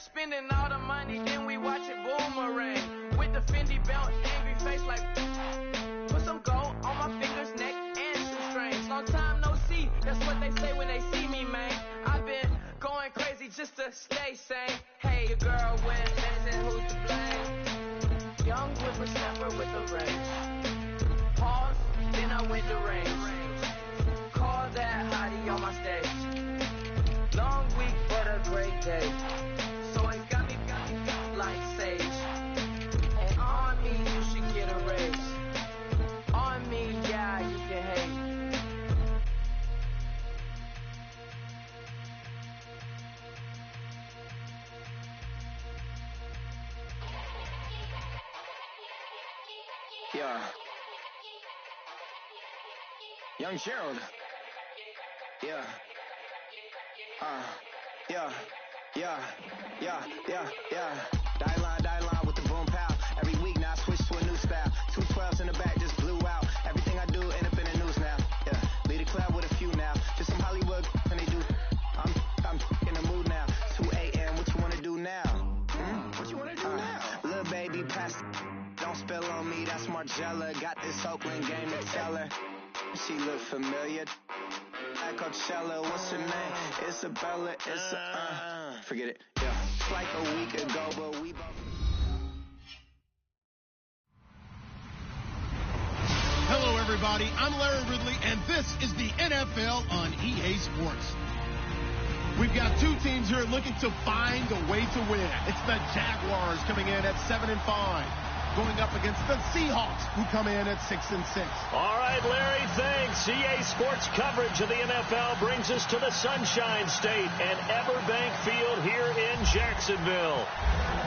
Spending all the money, then we watch it boomerang. With the Fendi belt, angry face like put some gold on my fingers, neck, and shoestrings. Long time no see, that's what they say when they see me, man. I've been going crazy just to stay sane. Hey, your girl went missing, who's to blame? Young whippersnapper with a range. Pause, then I went to range. Call that hottie on my stage. Long week, but a great day. So it got me like sage. And on me, you should get a raise. On me, yeah, you can hate. Yeah. Young Gerald. Yeah. Yeah. Die line with the boom pow. Every week now I switch to a new style. 212s in the back just blew out. Everything I do end up in the news now. Yeah. Lead a club with a few now. Just some Hollywood and they do. I'm in the mood now. 2 a.m. What you wanna do now? What you wanna do now? Little baby pass. Don't spill on me. That's Margella. Got this Oakland game to tell her. She look familiar. At Coachella, what's her name? Isabella, forget it, yeah. It's like a week ago, but we both... Hello, everybody. I'm Larry Ridley, and this is the NFL on EA Sports. We've got two teams here looking to find a way to win. It's the Jaguars coming in at 7-5. Going up against the Seahawks, who come in at 6-6. All right, Larry, thanks. EA Sports coverage of the NFL brings us to the Sunshine State and Everbank Field here in Jacksonville.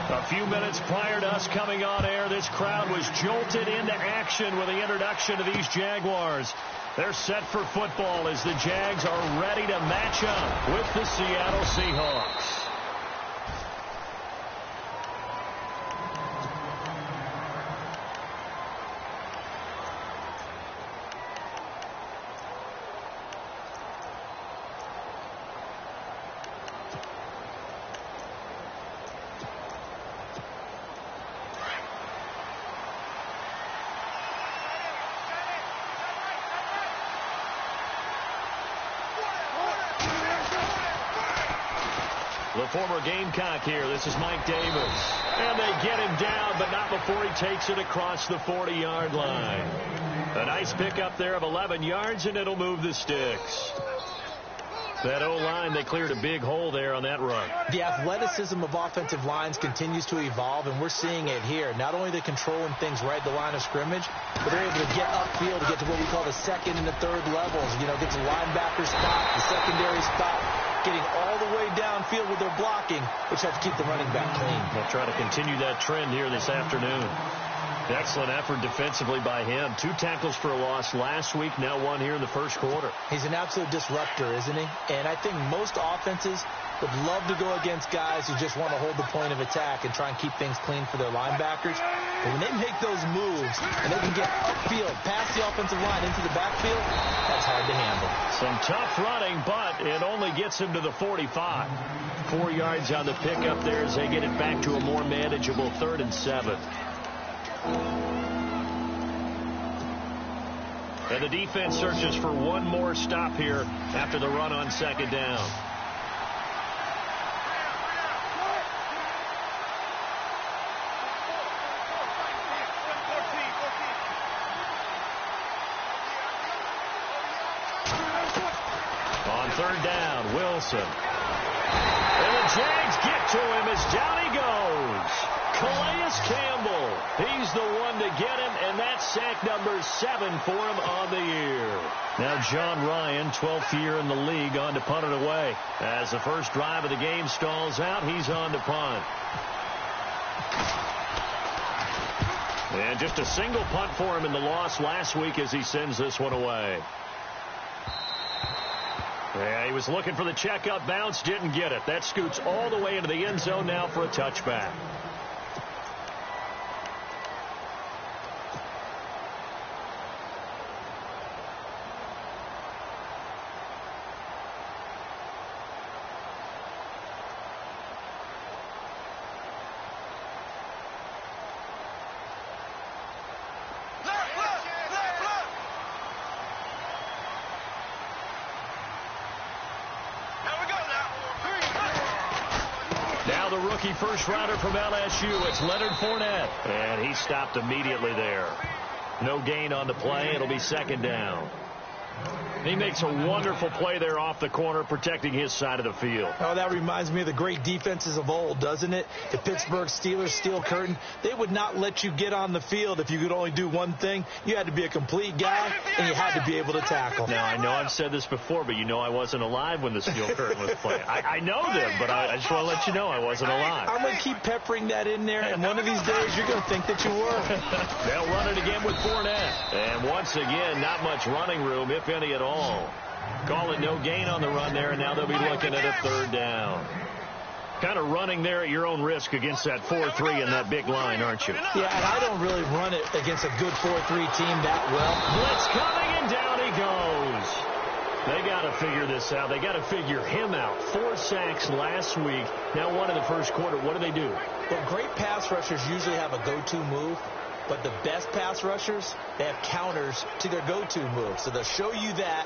A few minutes prior to us coming on air, this crowd was jolted into action with the introduction of these Jaguars. They're set for football as the Jags are ready to match up with the Seattle Seahawks. The former Gamecock here. This is Mike Davis. And they get him down, but not before he takes it across the 40-yard line. A nice pickup there of 11 yards, and it'll move the sticks. That O-line, they cleared a big hole there on that run. The athleticism of offensive lines continues to evolve, and we're seeing it here. Not only are they controlling things right at the line of scrimmage, but they're able to get upfield to get to what we call the second and the third levels. You know, get to the linebacker spot, the secondary spot, getting all the way downfield with their blocking, which helps keep the running back clean. They'll try to continue that trend here this afternoon. Excellent effort defensively by him. 2 tackles for a loss last week, now 1 here in the first quarter. He's an absolute disruptor, isn't he? And I think most offenses would love to go against guys who just want to hold the point of attack and try and keep things clean for their linebackers. But when they make those moves and they can get upfield, past the offensive line into the backfield, that's hard to handle. Some tough running, but it only gets him to the 45. 4 yards on the pickup there as they get it back to a more manageable 3rd and 7. And the defense searches for one more stop here after the run on 2nd down. On 3rd down, Wilson. And the Jags get to him as down he goes. Calais Campbell, he's the one to get him, and that's sack number 7 for him on the year. Now John Ryan, 12th year in the league, on to punt it away. As the first drive of the game stalls out, he's on to punt. And just a single punt for him in the loss last week as he sends this one away. Yeah, he was looking for the checkup bounce, didn't get it. That scoots all the way into the end zone now for a touchback. the rookie first-rounder from LSU. It's Leonard Fournette. And he stopped immediately there. No gain on the play. It'll be second down. He makes a wonderful play there off the corner, protecting his side of the field. Oh, that reminds me of the great defenses of old, doesn't it? The Pittsburgh Steelers steel curtain. They would not let you get on the field if you could only do one thing. You had to be a complete guy, and you had to be able to tackle. Now, I know I've said this before, but you know I wasn't alive when the steel curtain was playing. I know them, but I just want to let you know I wasn't alive. I'm going to keep peppering that in there, and one of these days you're going to think that you were. They'll run it again with Fournette. And once again, not much running room, if any at all. Call it no gain on the run there, and now they'll be looking at a third down. Kind of running there at your own risk against that 4-3 and that big line, aren't you? Yeah, and I don't really run it against a good 4-3 team that well. Blitz coming, and down he goes. They got to figure this out. They got to figure him out. 4 sacks last week. Now one in the first quarter. What do? Well, great pass rushers usually have a go-to move. But the best pass rushers, they have counters to their go-to move. So they'll show you that.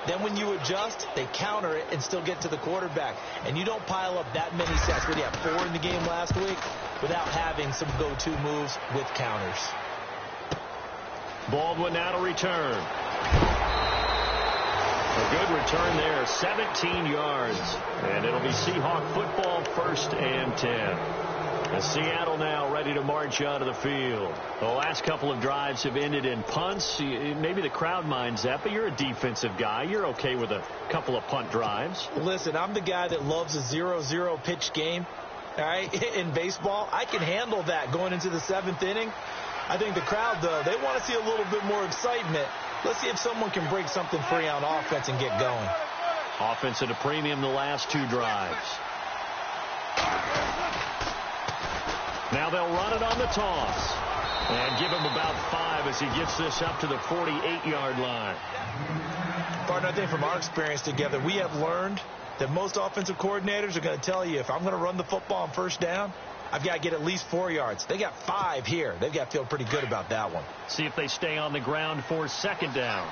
Then when you adjust, they counter it and still get to the quarterback. And you don't pile up that many sacks. What do you have, 4 in the game last week? Without having some go-to moves with counters. Baldwin now to return. A good return there, 17 yards. And it'll be Seahawk football, 1st and 10. And Seattle now ready to march out of the field. The last couple of drives have ended in punts. Maybe the crowd minds that, but you're a defensive guy. You're okay with a couple of punt drives. Listen, I'm the guy that loves a 0-0 pitch game. All right, in baseball, I can handle that going into the 7th inning. I think the crowd, though, they want to see a little bit more excitement. Let's see if someone can break something free on offense and get going. Offense at a premium the last 2 drives. Now they'll run it on the toss. And give him about 5 as he gets this up to the 48-yard line. Partner, I think from our experience together, we have learned that most offensive coordinators are going to tell you, if I'm going to run the football on 1st down, I've got to get at least 4 yards. They got 5 here. They've got to feel pretty good about that one. See if they stay on the ground for 2nd down.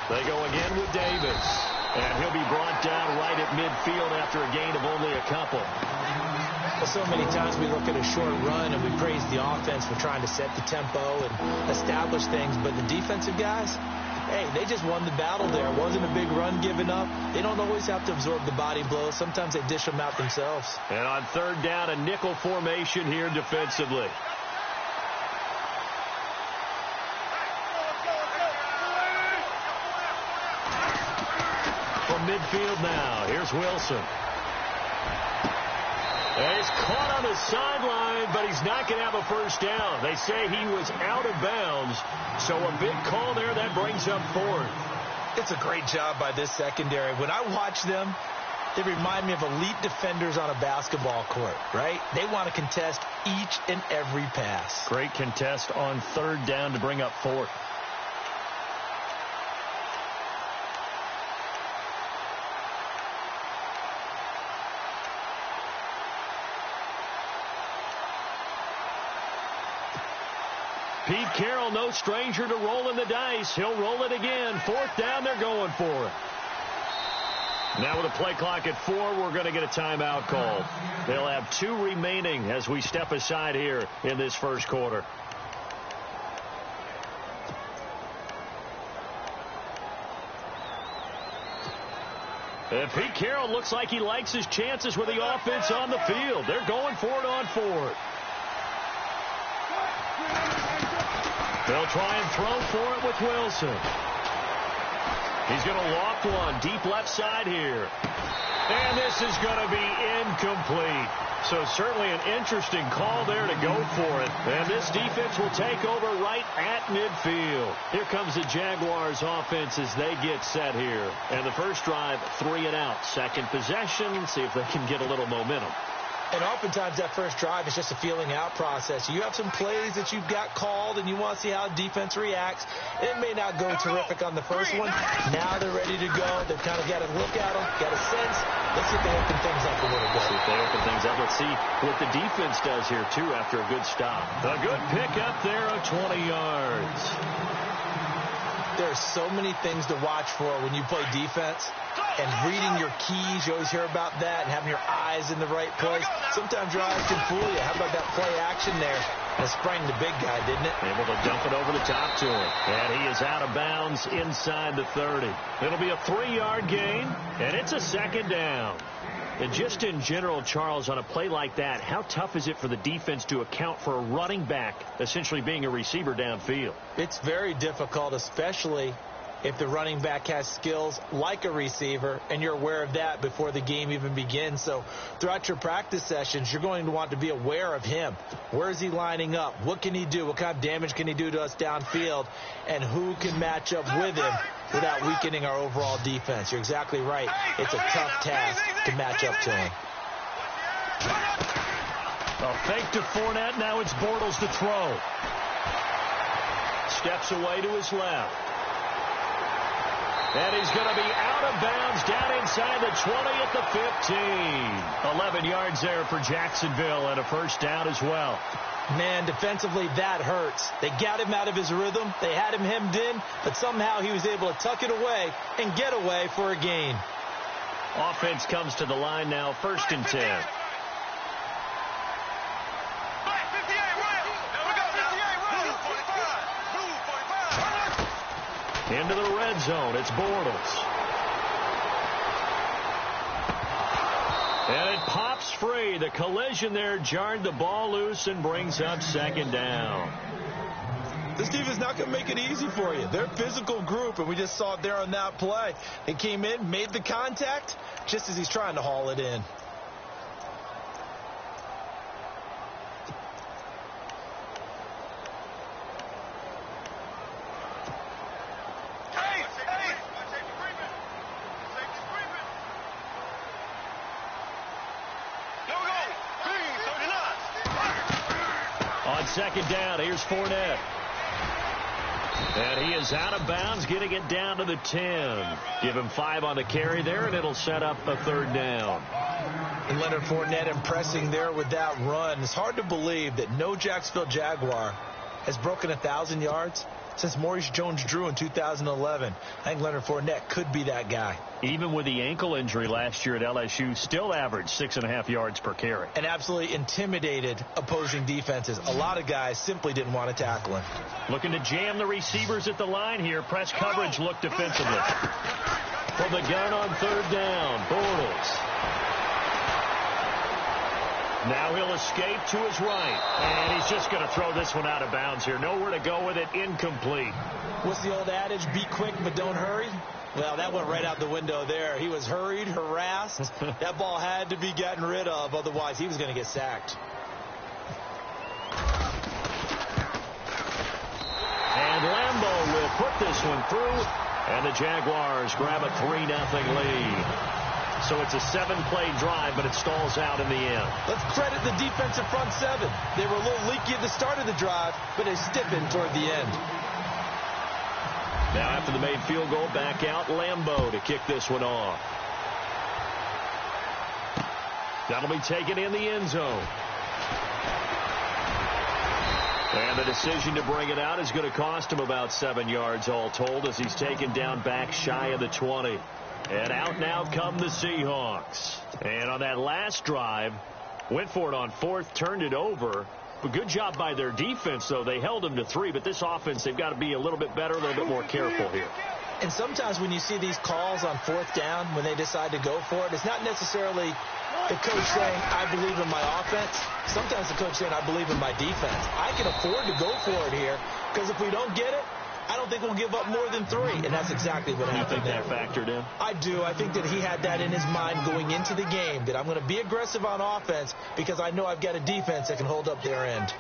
They go again with Davis. And he'll be brought down right at midfield after a gain of only a couple. Well, so many times we look at a short run and we praise the offense for trying to set the tempo and establish things. But the defensive guys, hey, they just won the battle there. It wasn't a big run given up. They don't always have to absorb the body blows. Sometimes they dish them out themselves. And on 3rd down, a nickel formation here defensively. Midfield now. Here's Wilson. He's caught on the sideline, but he's not going to have a 1st down. They say he was out of bounds, so a big call there that brings up 4th. It's a great job by this secondary. When I watch them, they remind me of elite defenders on a basketball court, right? They want to contest each and every pass. Great contest on 3rd down to bring up 4th. Pete Carroll, no stranger to rolling the dice. He'll roll it again. 4th down, they're going for it. Now with a play clock at 4, we're going to get a timeout called. They'll have 2 remaining as we step aside here in this 1st quarter. And Pete Carroll looks like he likes his chances with the offense on the field. They're going for it on 4th. They'll try and throw for it with Wilson. He's going to loft one deep left side here. And this is going to be incomplete. So certainly an interesting call there to go for it. And this defense will take over right at midfield. Here comes the Jaguars offense as they get set here. And the first drive, 3 and out. Second possession, see if they can get a little momentum. And oftentimes that first drive is just a feeling out process. You have some plays that you've got called and you want to see how defense reacts. It may not go terrific on the first one. Now they're ready to go. They've kind of got to look at them, got a sense. Let's see if they open things up a little bit. See if they open things up. Let's see what the defense does here, too, after a good stop. A good pick up there of 20 yards. so many things to watch for when you play defense. And reading your keys, you always hear about that, and having your eyes in the right place. Sometimes your eyes can fool you. How about that play action there? And it sprang the big guy, didn't it? Able to dump it over the top to him. And he is out of bounds inside the 30. It'll be a 3-yard gain, and it's a second down. And just in general, Charles, on a play like that, how tough is it for the defense to account for a running back essentially being a receiver downfield? It's very difficult, especially if the running back has skills like a receiver, and you're aware of that before the game even begins. So throughout your practice sessions, you're going to want to be aware of him. Where is he lining up? What can he do? What kind of damage can he do to us downfield? And who can match up with him without weakening our overall defense? You're exactly right. It's a tough task to match up to him. A fake to Fournette. Now it's Bortles to throw. Steps away to his left. And he's going to be out of bounds down inside the 20 at the 15. 11 yards there for Jacksonville and a first down as well. Man, defensively, that hurts. They got him out of his rhythm. They had him hemmed in, but somehow he was able to tuck it away and get away for a gain. Offense comes to the line now, 1st and 10. Into the red zone, it's Bortles. And it pops free. The collision there jarred the ball loose and brings up 2nd down. This defense is not going to make it easy for you. They're a physical group, and we just saw it there on that play. They came in, made the contact, just as he's trying to haul it in. On 2nd down, here's Fournette. And he is out of bounds, getting it down to the 10. Give him 5 on the carry there, and it'll set up a 3rd down. And Leonard Fournette impressing there with that run. It's hard to believe that no Jacksonville Jaguar has broken 1,000 yards since Maurice Jones-Drew in 2011. I think Leonard Fournette could be that guy. Even with the ankle injury last year at LSU, still averaged 6.5 yards per carry. And absolutely intimidated opposing defenses. A lot of guys simply didn't want to tackle him. Looking to jam the receivers at the line here. Press coverage look defensively. From the gun on 3rd down, Bortles. Now he'll escape to his right. And he's just going to throw this one out of bounds here. Nowhere to go with it. Incomplete. What's the old adage? Be quick, but don't hurry. Well, that went right out the window there. He was hurried, harassed. That ball had to be gotten rid of. Otherwise, he was going to get sacked. And Lambeau will put this one through. And the Jaguars grab a 3-0 lead. So it's a 7-play drive, but it stalls out in the end. Let's credit the defensive front 7. They were a little leaky at the start of the drive, but they stiffened toward the end. Now after the made field goal, back out Lambeau to kick this one off. That'll be taken in the end zone. And the decision to bring it out is going to cost him about 7 yards all told as he's taken down back shy of the 20. And out now come the Seahawks. And on that last drive, went for it on 4th, turned it over. But good job by their defense, though. They held them to 3, but this offense, they've got to be a little bit better, a little bit more careful here. And sometimes when you see these calls on 4th down, when they decide to go for it, it's not necessarily the coach saying, I believe in my offense. Sometimes the coach saying, I believe in my defense. I can afford to go for it here, because if we don't get it, I don't think we'll give up more than 3, and that's exactly what happened there. You think that factored in? I do. I think that he had that in his mind going into the game, that I'm going to be aggressive on offense because I know I've got a defense that can hold up their end.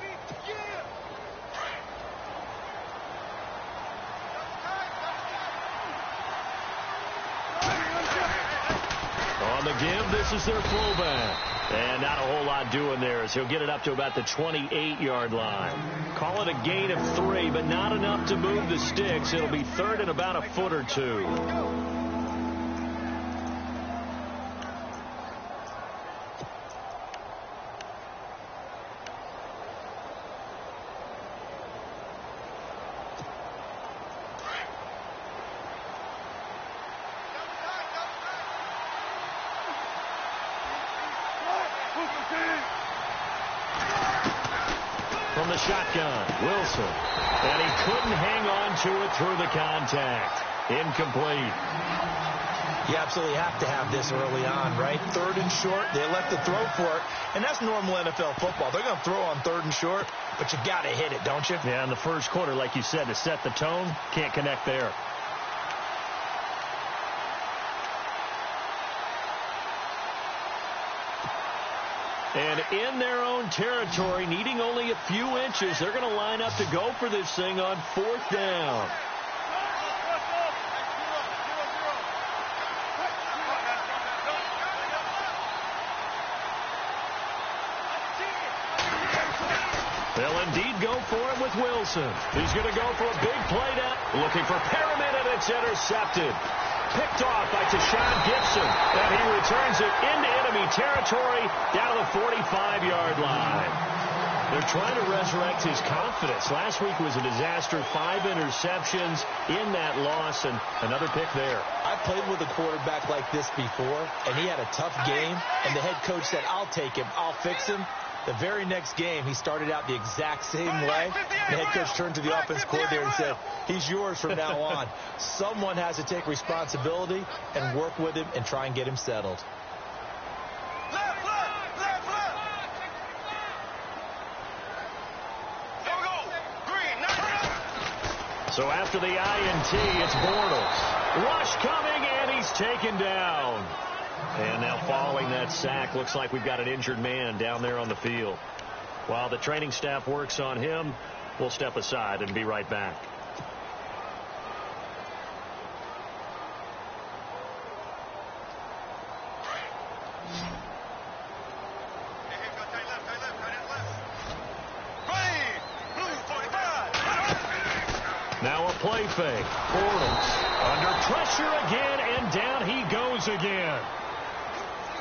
On the give, this is their fullback. And not a whole lot doing there as he'll get it up to about the 28-yard line. Call it a gain of 3, but not enough to move the sticks. It'll be 3rd and about a foot or 2. the shotgun. Wilson. And he couldn't hang on to it through the contact. Incomplete. You absolutely have to have this early on, right? 3rd and short, they elect to throw for it, and that's normal NFL football. They're going to throw on 3rd and short, but you got to hit it, don't you? Yeah, in the first quarter, like you said, to set the tone, can't connect there. And in their own territory, needing only a few inches, they're going to line up to go for this thing on 4th down. They'll indeed go for it with Wilson. He's going to go for a big play down. Looking for Perriman, and it's intercepted. Picked off by Tashawn Gibson. And he returns it into enemy territory down to the 45-yard line. They're trying to resurrect his confidence. Last week was a disaster. 5 interceptions in that loss, and another pick there. I played with a quarterback like this before, and he had a tough game, and the head coach said, I'll take him, I'll fix him. The very next game, he started out the exact same way. The head coach turned to the offense coordinator and said, he's yours from now on. Someone has to take responsibility and work with him and try and get him settled. So after the INT, it's Bortles. Rush coming, and he's taken down. And now following that sack, looks like we've got an injured man down there on the field. While the training staff works on him, we'll step aside and be right back. Now a play fake. Bortles under pressure again, and down he goes again.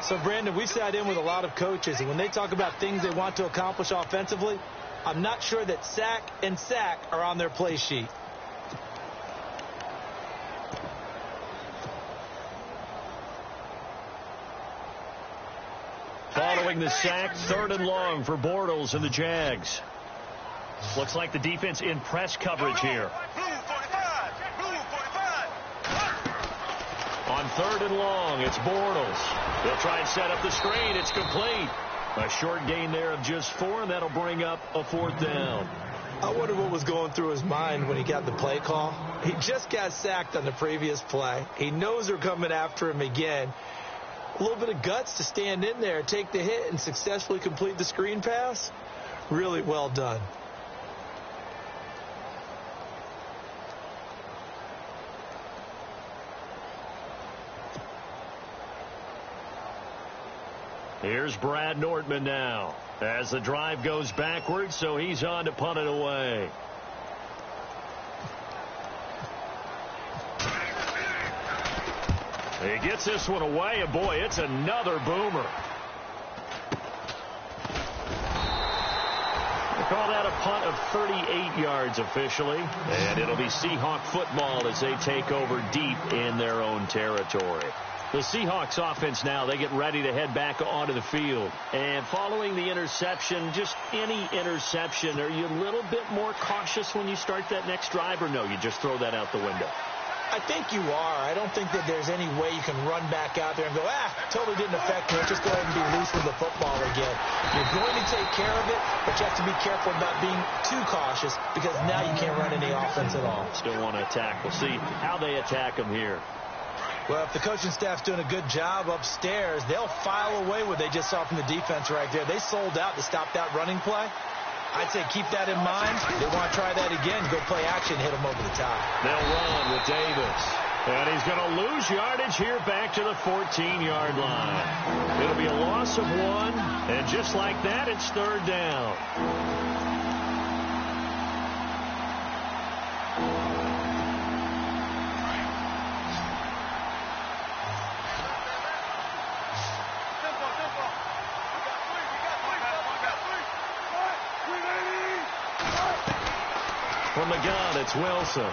So, Brandon, we sat in with a lot of coaches, and when they talk about things they want to accomplish offensively, I'm not sure that sack and sack are on their play sheet. Following the sack, 3rd and long for Bortles and the Jags. Looks like the defense in press coverage here. On 3rd and long, it's Bortles. They'll try and set up the screen. It's complete. A short gain there of just 4, and that'll bring up a 4th down. I wonder what was going through his mind when he got the play call. He just got sacked on the previous play. He knows they're coming after him again. A little bit of guts to stand in there, take the hit, and successfully complete the screen pass. Really well done. Here's Brad Nortman now as the drive goes backwards, so he's on to punt it away. He gets this one away, and boy, it's another boomer. They call that a punt of 38 yards officially, and it'll be Seahawk football as they take over deep in their own territory. The Seahawks offense now, they get ready to head back onto the field. And following the interception, just any interception, are you a little bit more cautious when you start that next drive, or no, you just throw that out the window? I think you are. I don't think that there's any way you can run back out there and go, totally didn't affect me. Just go ahead and be loose with the football again. You're going to take care of it, but you have to be careful about being too cautious because now you can't run any offense at all. Still want to attack. We'll see how they attack them here. Well, if the coaching staff's doing a good job upstairs, they'll file away what they just saw from the defense right there. They sold out to stop that running play. I'd say keep that in mind. They want to try that again, go play action, hit them over the top. They'll run with Davis. And he's going to lose yardage here back to the 14-yard line. It'll be a loss of 1, and just like that, it's 3rd down. From the gun, it's Wilson.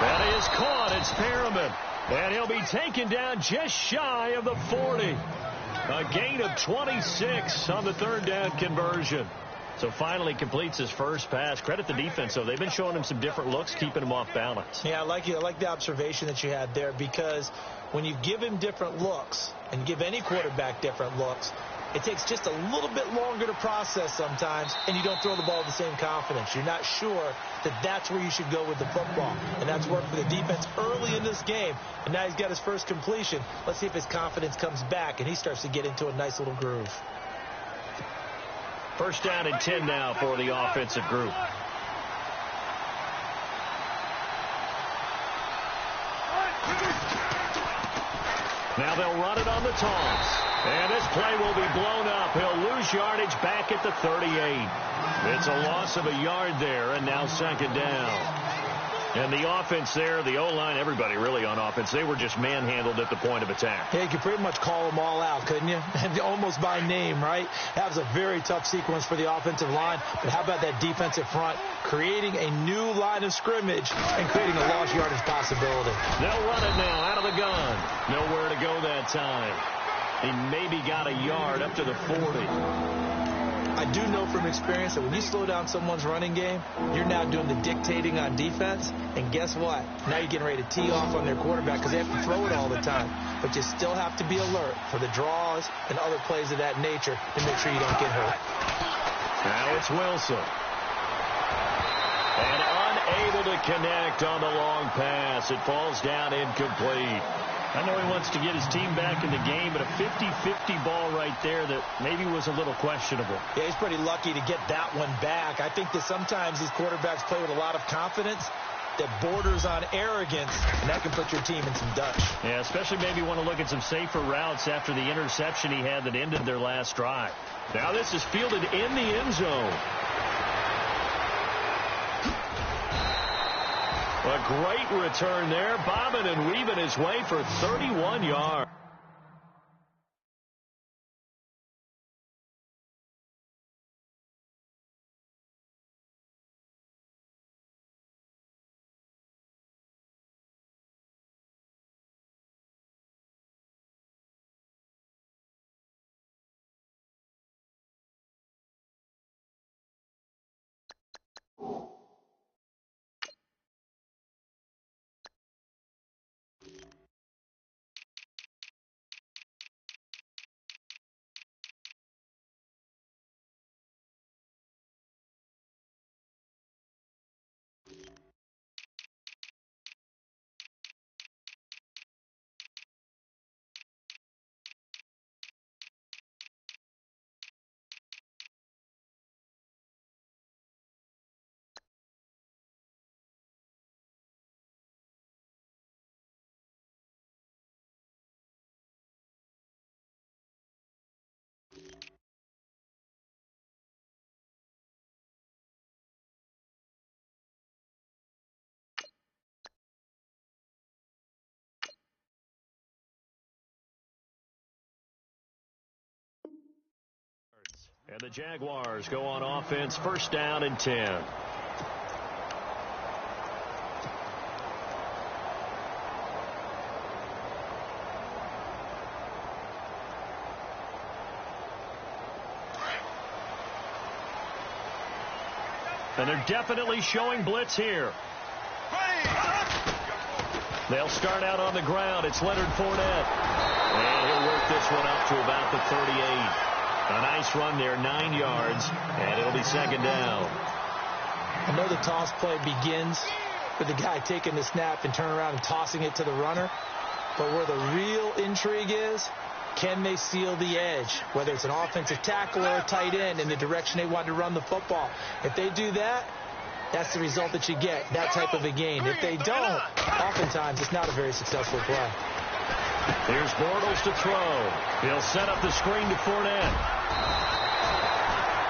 That is caught. It's Perriman. And he'll be taken down just shy of the 40. A gain of 26 on the third down conversion. So finally completes his first pass. Credit the defense, though. They've been showing him some different looks, keeping him off balance. Yeah, I like the observation that you had there, because when you give him different looks and give any quarterback different looks, it takes just a little bit longer to process sometimes, and you don't throw the ball with the same confidence. You're not sure that that's where you should go with the football, and that's worked for the defense early in this game, and now he's got his first completion. Let's see if his confidence comes back, and he starts to get into a nice little groove. First down and 10 now for the offensive group. Now they'll run it on the toss. And this play will be blown up. He'll lose yardage back at the 38. It's a loss of a yard there, and now second down. And the offense there, the O-line, everybody really on offense, they were just manhandled at the point of attack. Yeah, you could pretty much call them all out, couldn't you? Almost by name, right? That was a very tough sequence for the offensive line. But how about that defensive front creating a new line of scrimmage and creating a lost yardage possibility? They'll run it now out of the gun. Nowhere to go that time. He maybe got a yard up to the 40. I do know from experience that when you slow down someone's running game, you're now doing the dictating on defense. And guess what? Now you're getting ready to tee off on their quarterback because they have to throw it all the time. But you still have to be alert for the draws and other plays of that nature to make sure you don't get hurt. Now it's Wilson. And unable to connect on the long pass. It falls down incomplete. I know he wants to get his team back in the game, but a 50-50 ball right there that maybe was a little questionable. Yeah, he's pretty lucky to get that one back. I think that sometimes these quarterbacks play with a lot of confidence that borders on arrogance, and that can put your team in some Dutch. Yeah, especially maybe want to look at some safer routes after the interception he had that ended their last drive. Now this is fielded in the end zone. A great return there, bobbing and weaving his way for 31 yards. And the Jaguars go on offense, first down and 10. And they're definitely showing blitz here. They'll start out on the ground. It's Leonard Fournette. And he'll work this one up to about the 38. A nice run there, 9 yards, and it'll be second down. I know the toss play begins with the guy taking the snap and turning around and tossing it to the runner. But where the real intrigue is, can they seal the edge? Whether it's an offensive tackle or a tight end in the direction they want to run the football. If they do that, that's the result that you get, that type of a gain. If they don't, oftentimes it's not a very successful play. Here's Bortles to throw. He'll set up the screen to Fournette.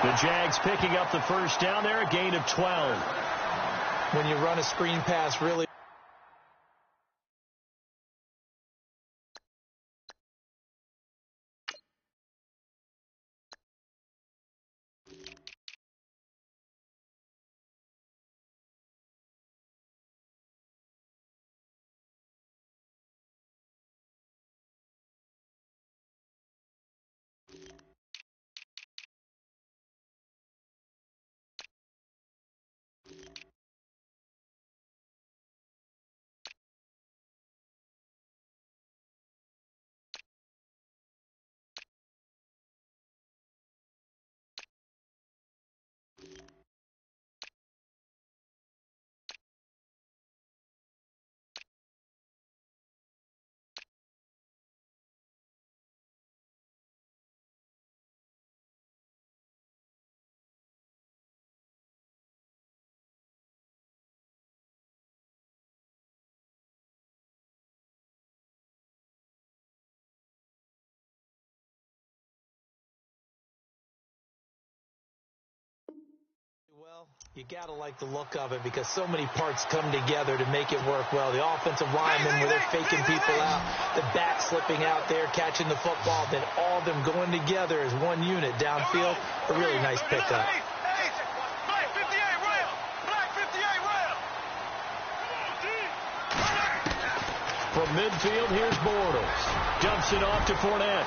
The Jags picking up the first down there, a gain of 12. When you run a screen pass really You got to like the look of it because so many parts come together to make it work well. The offensive linemen where they're faking people out, the back slipping out there, catching the football, then all of them going together as one unit downfield. A really nice pickup. From midfield, here's Bortles. Dumps it off to Fournette.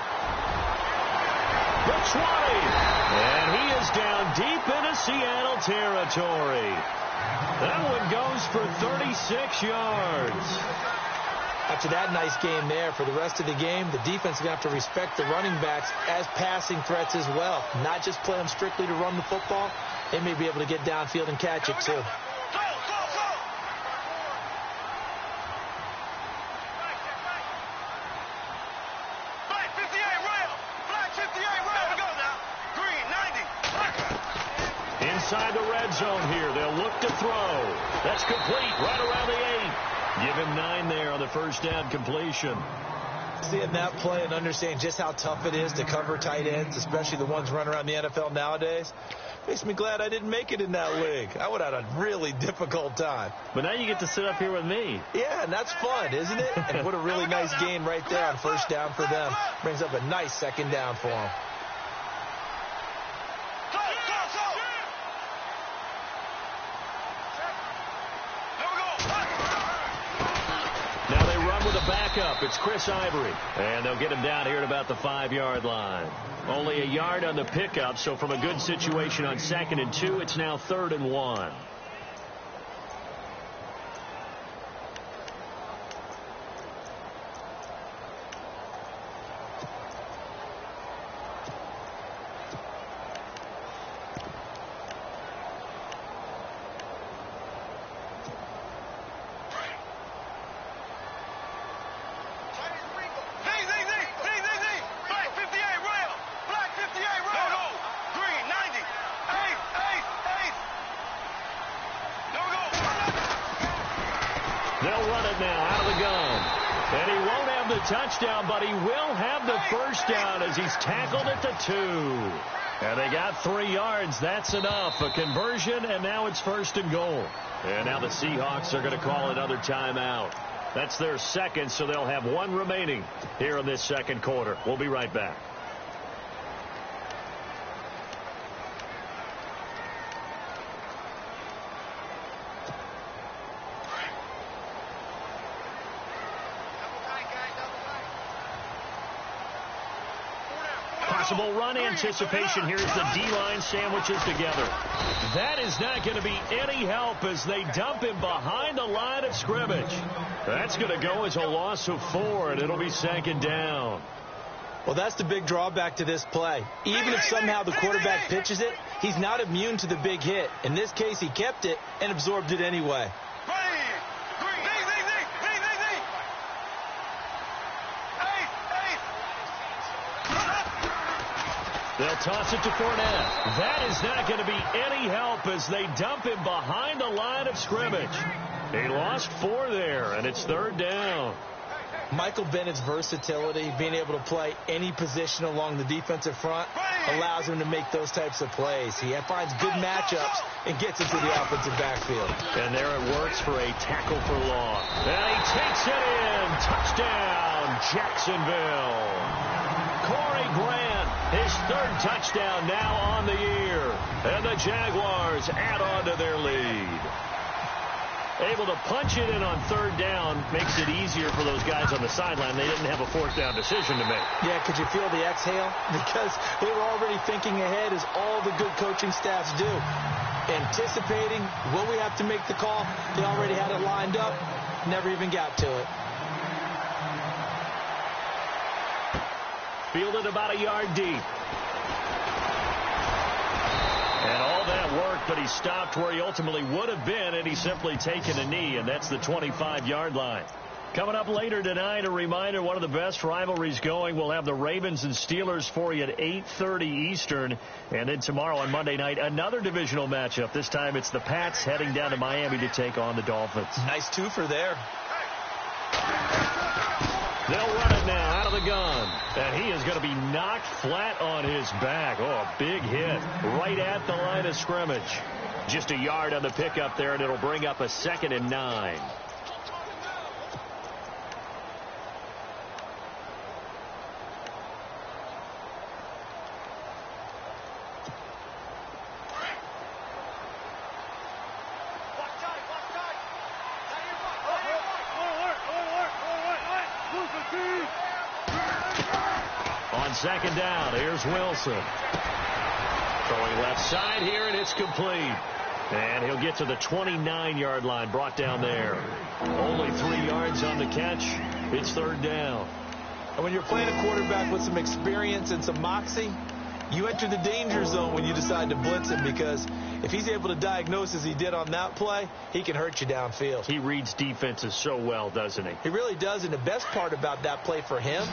The 20. And he is down deep into Seattle territory. That one goes for 36 yards. After that nice game there, for the rest of the game, the defense is going to have to respect the running backs as passing threats as well. Not just play them strictly to run the football. They may be able to get downfield and catch it too. Inside the red zone here. They'll look to throw. That's complete right around the 8. Give him 9 there on the first down completion. Seeing that play and understanding just how tough it is to cover tight ends, especially the ones running around the NFL nowadays, makes me glad I didn't make it in that league. I would have had a really difficult time. But now you get to sit up here with me. Yeah, and that's fun, isn't it? And what a really nice gain right there on first down for them. Brings up a nice second down for them. Backup, it's Chris Ivory. And they'll get him down here at about the 5-yard line. Only a yard on the pickup, so from a good situation on 2nd and 2, it's now 3rd and 1. Touchdown, but he will have the first down as he's tackled at the 2. And they got 3 yards. That's enough. A conversion, and now it's 1st and goal. And now the Seahawks are going to call another timeout. That's their second, so they'll have 1 remaining here in this second quarter. We'll be right back. Run anticipation here as the D-line sandwiches together. That is not going to be any help as they dump him behind the line of scrimmage. That's going to go as a loss of 4, and it'll be 2nd down. Well, that's the big drawback to this play. Even if somehow the quarterback pitches it, he's not immune to the big hit. In this case, he kept it and absorbed it anyway. They'll toss it to Fournette. That is not going to be any help as they dump him behind the line of scrimmage. He lost 4 there, and it's 3rd down. Michael Bennett's versatility, being able to play any position along the defensive front, allows him to make those types of plays. He finds good matchups and gets into the offensive backfield. And there it works for a tackle for loss. And he takes it in. Touchdown, Jacksonville. Corey Grant, his 3rd touchdown now on the year. And the Jaguars add on to their lead. Able to punch it in on 3rd down makes it easier for those guys on the sideline. They didn't have a 4th down decision to make. Yeah, could you feel the exhale? Because they were already thinking ahead, as all the good coaching staffs do. Anticipating, will we have to make the call? They already had it lined up, never even got to it. Fielded about a yard deep. And all that work, but he stopped where he ultimately would have been, and he's simply taken a knee, and that's the 25-yard line. Coming up later tonight, a reminder, one of the best rivalries going. We'll have the Ravens and Steelers for you at 8:30 Eastern. And then tomorrow on Monday night, another divisional matchup. This time it's the Pats heading down to Miami to take on the Dolphins. Nice twofer there. They'll run it now out of the gun. And he is going to be knocked flat on his back. Oh, a big hit right at the line of scrimmage. Just a yard on the pickup there, and it'll bring up a 2nd and 9. On 2nd down, here's Wilson. Throwing left side here, and it's complete. And he'll get to the 29-yard line, brought down there. Only 3 yards on the catch. It's 3rd down. And when you're playing a quarterback with some experience and some moxie, you enter the danger zone when you decide to blitz him, because if he's able to diagnose as he did on that play, he can hurt you downfield. He reads defenses so well, doesn't he? He really does, and the best part about that play for him,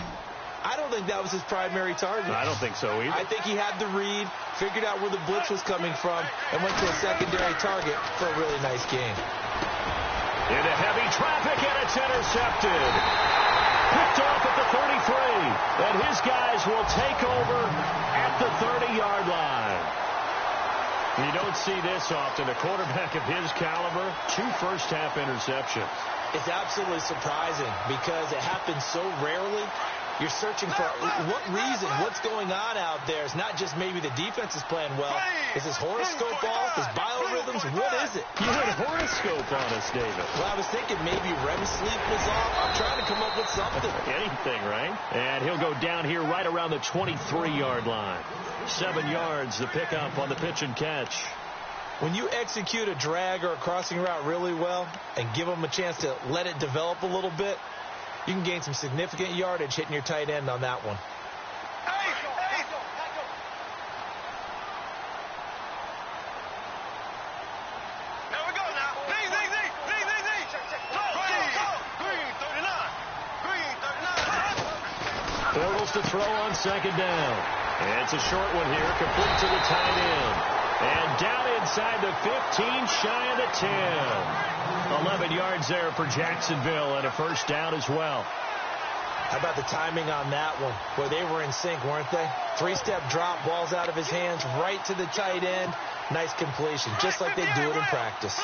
I don't think that was his primary target. I don't think so either. I think he had the read, figured out where the blitz was coming from, and went to a secondary target for a really nice game. Into heavy traffic, and it's intercepted. Picked off at the 33, and his guys will take over at the 30-yard line. You don't see this often. A quarterback of his caliber, 2 first-half interceptions. It's absolutely surprising because it happens so rarely. You're searching for what reason, what's going on out there. It's not just maybe the defense is playing well. Is his horoscope off? His biorhythms? What is it? You had a horoscope on us, David. Well, I was thinking maybe REM sleep was off. I'm trying to come up with something. Anything, right? And he'll go down here right around the 23-yard line. 7 yards, the pickup on the pitch and catch. When you execute a drag or a crossing route really well and give them a chance to let it develop a little bit, you can gain some significant yardage hitting your tight end on that one. Bortles to throw on 2nd down. And it's a short one here, complete to the tight end. And down inside the 15, shy of the 10. 11 yards there for Jacksonville, and a first down as well. How about the timing on that one? Where they were in sync, weren't they? 3-step drop, balls out of his hands, right to the tight end. Nice completion, just like they do it in practice.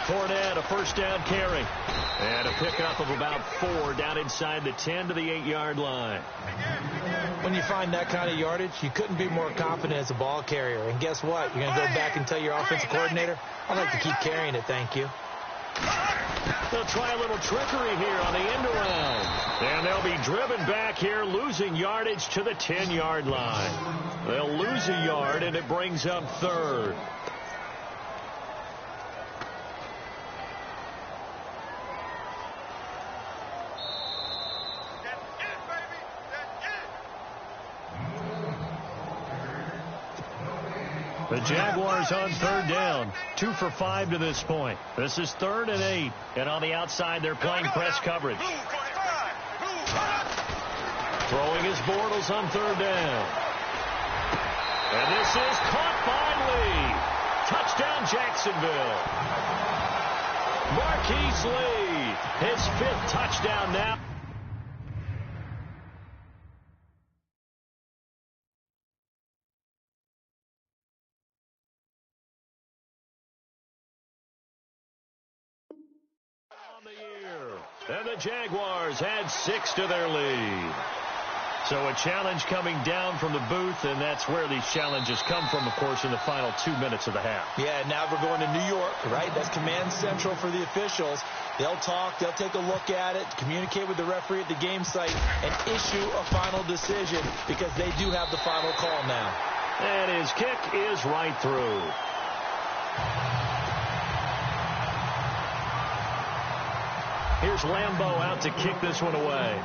Fournette, a first down carry. And a pickup of about 4 down inside the 10 to the 8-yard line. When you find that kind of yardage, you couldn't be more confident as a ball carrier. And guess what? You're going to go back and tell your offensive coordinator, I'd like to keep carrying it, thank you. They'll try a little trickery here on the end around. And they'll be driven back here, losing yardage to the 10-yard line. They'll lose a yard, and it brings up 3rd. The Jaguars on 3rd down. 2 for 5 to this point. This is 3rd and 8. And on the outside, they're playing press coverage. Throwing his Bortles on 3rd down. And this is caught by Lee. Touchdown, Jacksonville. Marquise Lee, his 5th touchdown now. And the Jaguars add 6 to their lead. So a challenge coming down from the booth, and that's where these challenges come from, of course, in the final 2 minutes of the half. Yeah, now we're going to New York, right? That's command central for the officials. They'll talk, they'll take a look at it, communicate with the referee at the game site, and issue a final decision because they do have the final call now. And his kick is right through. Here's Lambeau out to kick this one away.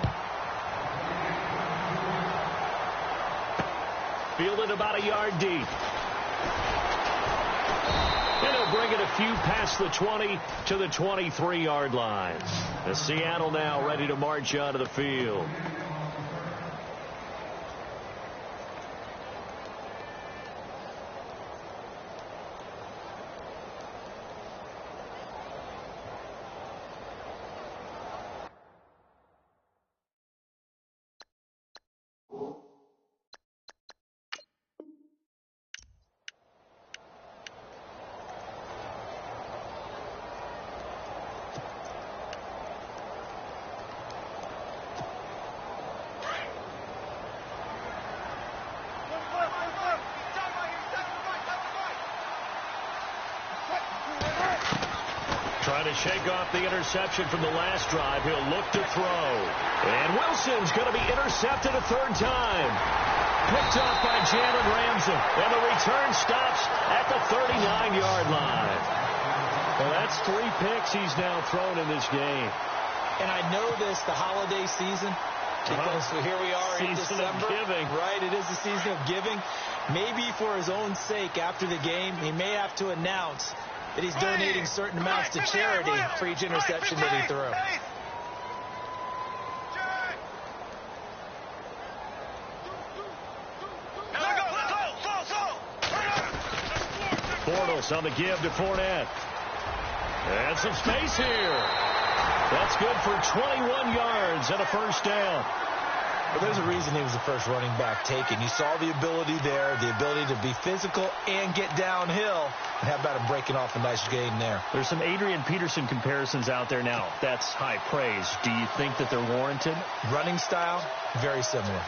Fielded about a yard deep. And he'll bring it a few past the 20 to the 23-yard line. The Seattle now ready to march onto the field. Trying to shake off the interception from the last drive. He'll look to throw. And Wilson's going to be intercepted a third time. Picked off by Jalen Ramsey. And the return stops at the 39-yard line. Well, that's 3 picks he's now thrown in this game. And I know this, the holiday season, because here we are in December. Of giving. Right, it is the season of giving. Maybe for his own sake, after the game, he may have to announce that he's donating certain amounts to charity for each interception that he threw. Bortles on the give to Fournette. And some space here. That's good for 21 yards and a first down. But there's a reason he was the first running back taken. You saw the ability there, the ability to be physical and get downhill. And how about him breaking off a nice gain there? There's some Adrian Peterson comparisons out there now. That's high praise. Do you think that they're warranted? Running style, very similar.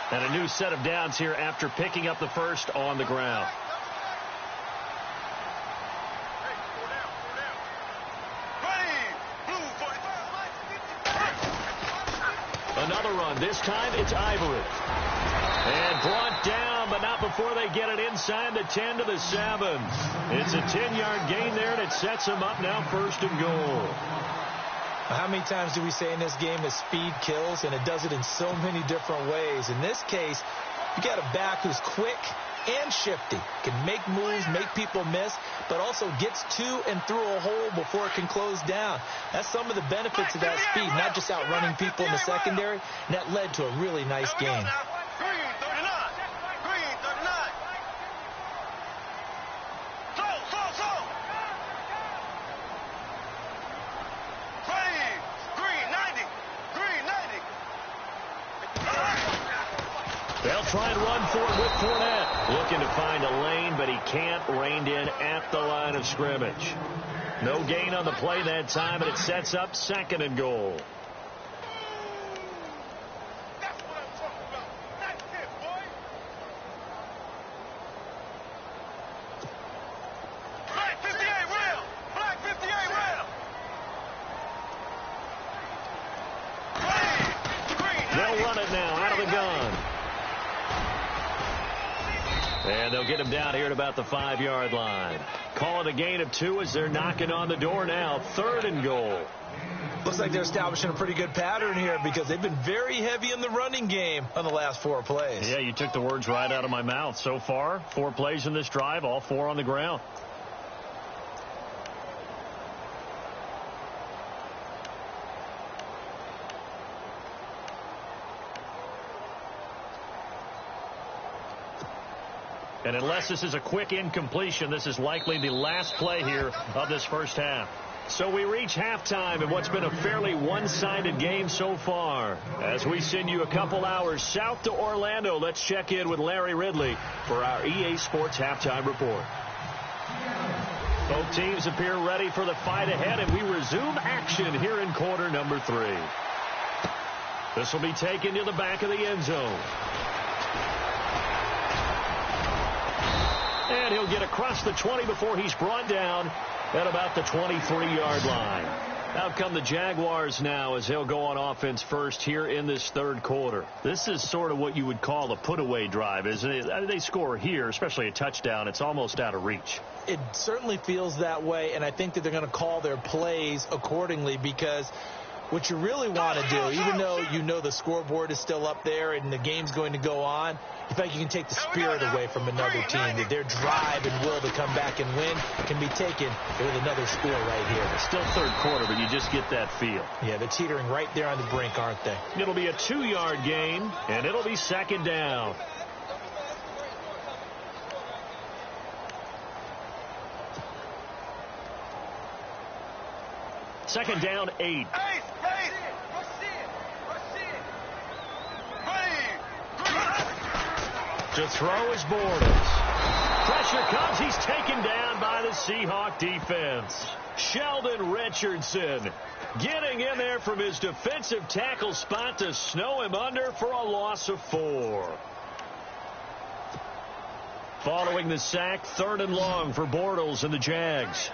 And a new set of downs here after picking up the first on the ground. Another run. This time it's Ivory. And brought down, but not before they get it inside the 10 to the 7. It's a 10-yard gain there, and it sets them up now first and goal. How many times do we say in this game that speed kills, and it does it in so many different ways? In this case, you got a back who's quick and shifty, can make moves, make people miss, but also gets to and through a hole before it can close down. That's some of the benefits of that speed, not just outrunning people in the secondary, and that led to a really nice game. They'll try and run for it with Fournette. Looking to find a lane, but he can't. Reined in at the line of scrimmage. No gain on the play that time, and it sets up second and goal. That's what I'm talking about. That's it, boy. Black 58 rail. Black 58 rail. They'll run it now out of the gun. And they'll get him down here at about the 5-yard line. Call it a gain of 2 as they're knocking on the door now. Third and goal. Looks like they're establishing a pretty good pattern here because they've been very heavy in the running game on the last 4 plays. Yeah, you took the words right out of my mouth. So far, 4 plays in this drive, all 4 on the ground. And unless this is a quick incompletion, this is likely the last play here of this first half. So we reach halftime in what's been a fairly one-sided game so far. As we send you a couple hours south to Orlando, let's check in with Larry Ridley for our EA Sports Halftime Report. Both teams appear ready for the fight ahead, and we resume action here in quarter number 3. This will be taken to the back of the end zone. And he'll get across the 20 before he's brought down at about the 23-yard line. Out come the Jaguars now as they'll go on offense first here in this third quarter. This is sort of what you would call a put-away drive, isn't it? I mean, they score here, especially a touchdown. It's almost out of reach. It certainly feels that way, and I think that they're going to call their plays accordingly because what you really want to do, even though you know the scoreboard is still up there and the game's going to go on, in fact, you can take the spirit away from another team. That their drive and will to come back and win can be taken with another score right here. It's still third quarter, but you just get that feel. Yeah, they're teetering right there on the brink, aren't they? It'll be a 2-yard gain, and it'll be second down. Second down, 8. To throw is Bortles. Pressure comes. He's taken down by the Seahawk defense. Sheldon Richardson getting in there from his defensive tackle spot to snow him under for a loss of 4. Following the sack, 3rd and long for Bortles and the Jags.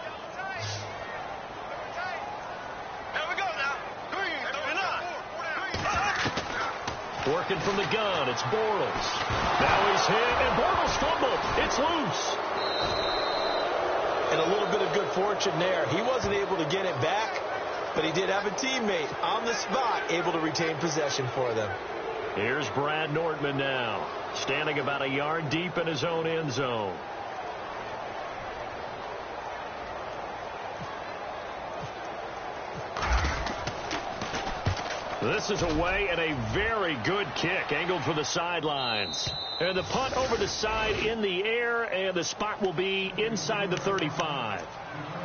Working from the gun, it's Bortles. Now he's hit, and Bortles fumbled. It's loose. And a little bit of good fortune there. He wasn't able to get it back, but he did have a teammate on the spot able to retain possession for them. Here's Brad Nordman now, standing about a yard deep in his own end zone. This is away and a very good kick, angled for the sidelines. And the punt over the side in the air, and the spot will be inside the 35.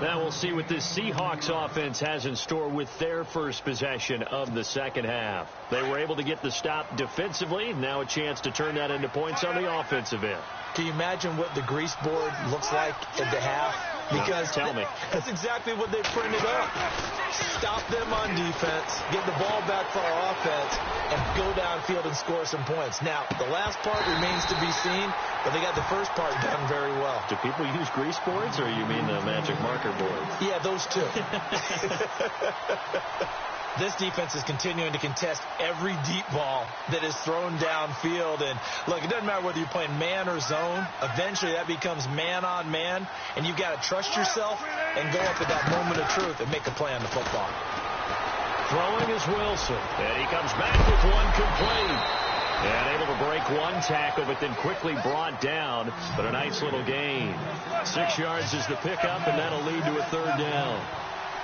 Now we'll see what this Seahawks offense has in store with their first possession of the second half. They were able to get the stop defensively. Now a chance to turn that into points on the offensive end. Can you imagine what the grease board looks like at the half? Because tell me. That's exactly what they printed up. Stop them on defense, get the ball back for our offense, and go downfield and score some points. Now, the last part remains to be seen, but they got the first part done very well. Do people use grease boards, or you mean the magic marker boards? Yeah, those two. This defense is continuing to contest every deep ball that is thrown downfield. And, look, it doesn't matter whether you're playing man or zone. Eventually, that becomes man-on-man, and you've got to trust yourself and go up at that moment of truth and make a play on the football. Throwing is Wilson, and he comes back with one complete. And able to break one tackle, but then quickly brought down. But a nice little gain. 6 yards is the pickup, and that'll lead to a 3rd down.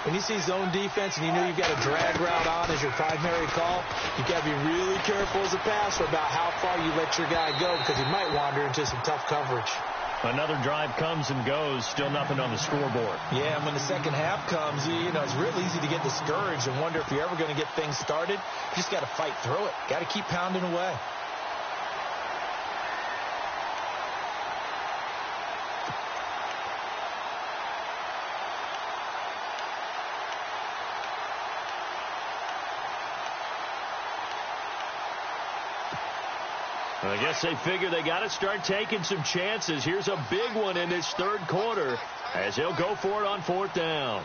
When you see zone defense and you know you've got a drag route on as your primary call, you've got to be really careful as a passer about how far you let your guy go, because he might wander into some tough coverage. Another drive comes and goes, still nothing on the scoreboard. Yeah, and when the second half comes, you know, it's real easy to get discouraged and wonder if you're ever going to get things started. You just got to fight through it. Got to keep pounding away. I guess they figure they got to start taking some chances. Here's a big one in this 3rd quarter as he'll go for it on 4th down.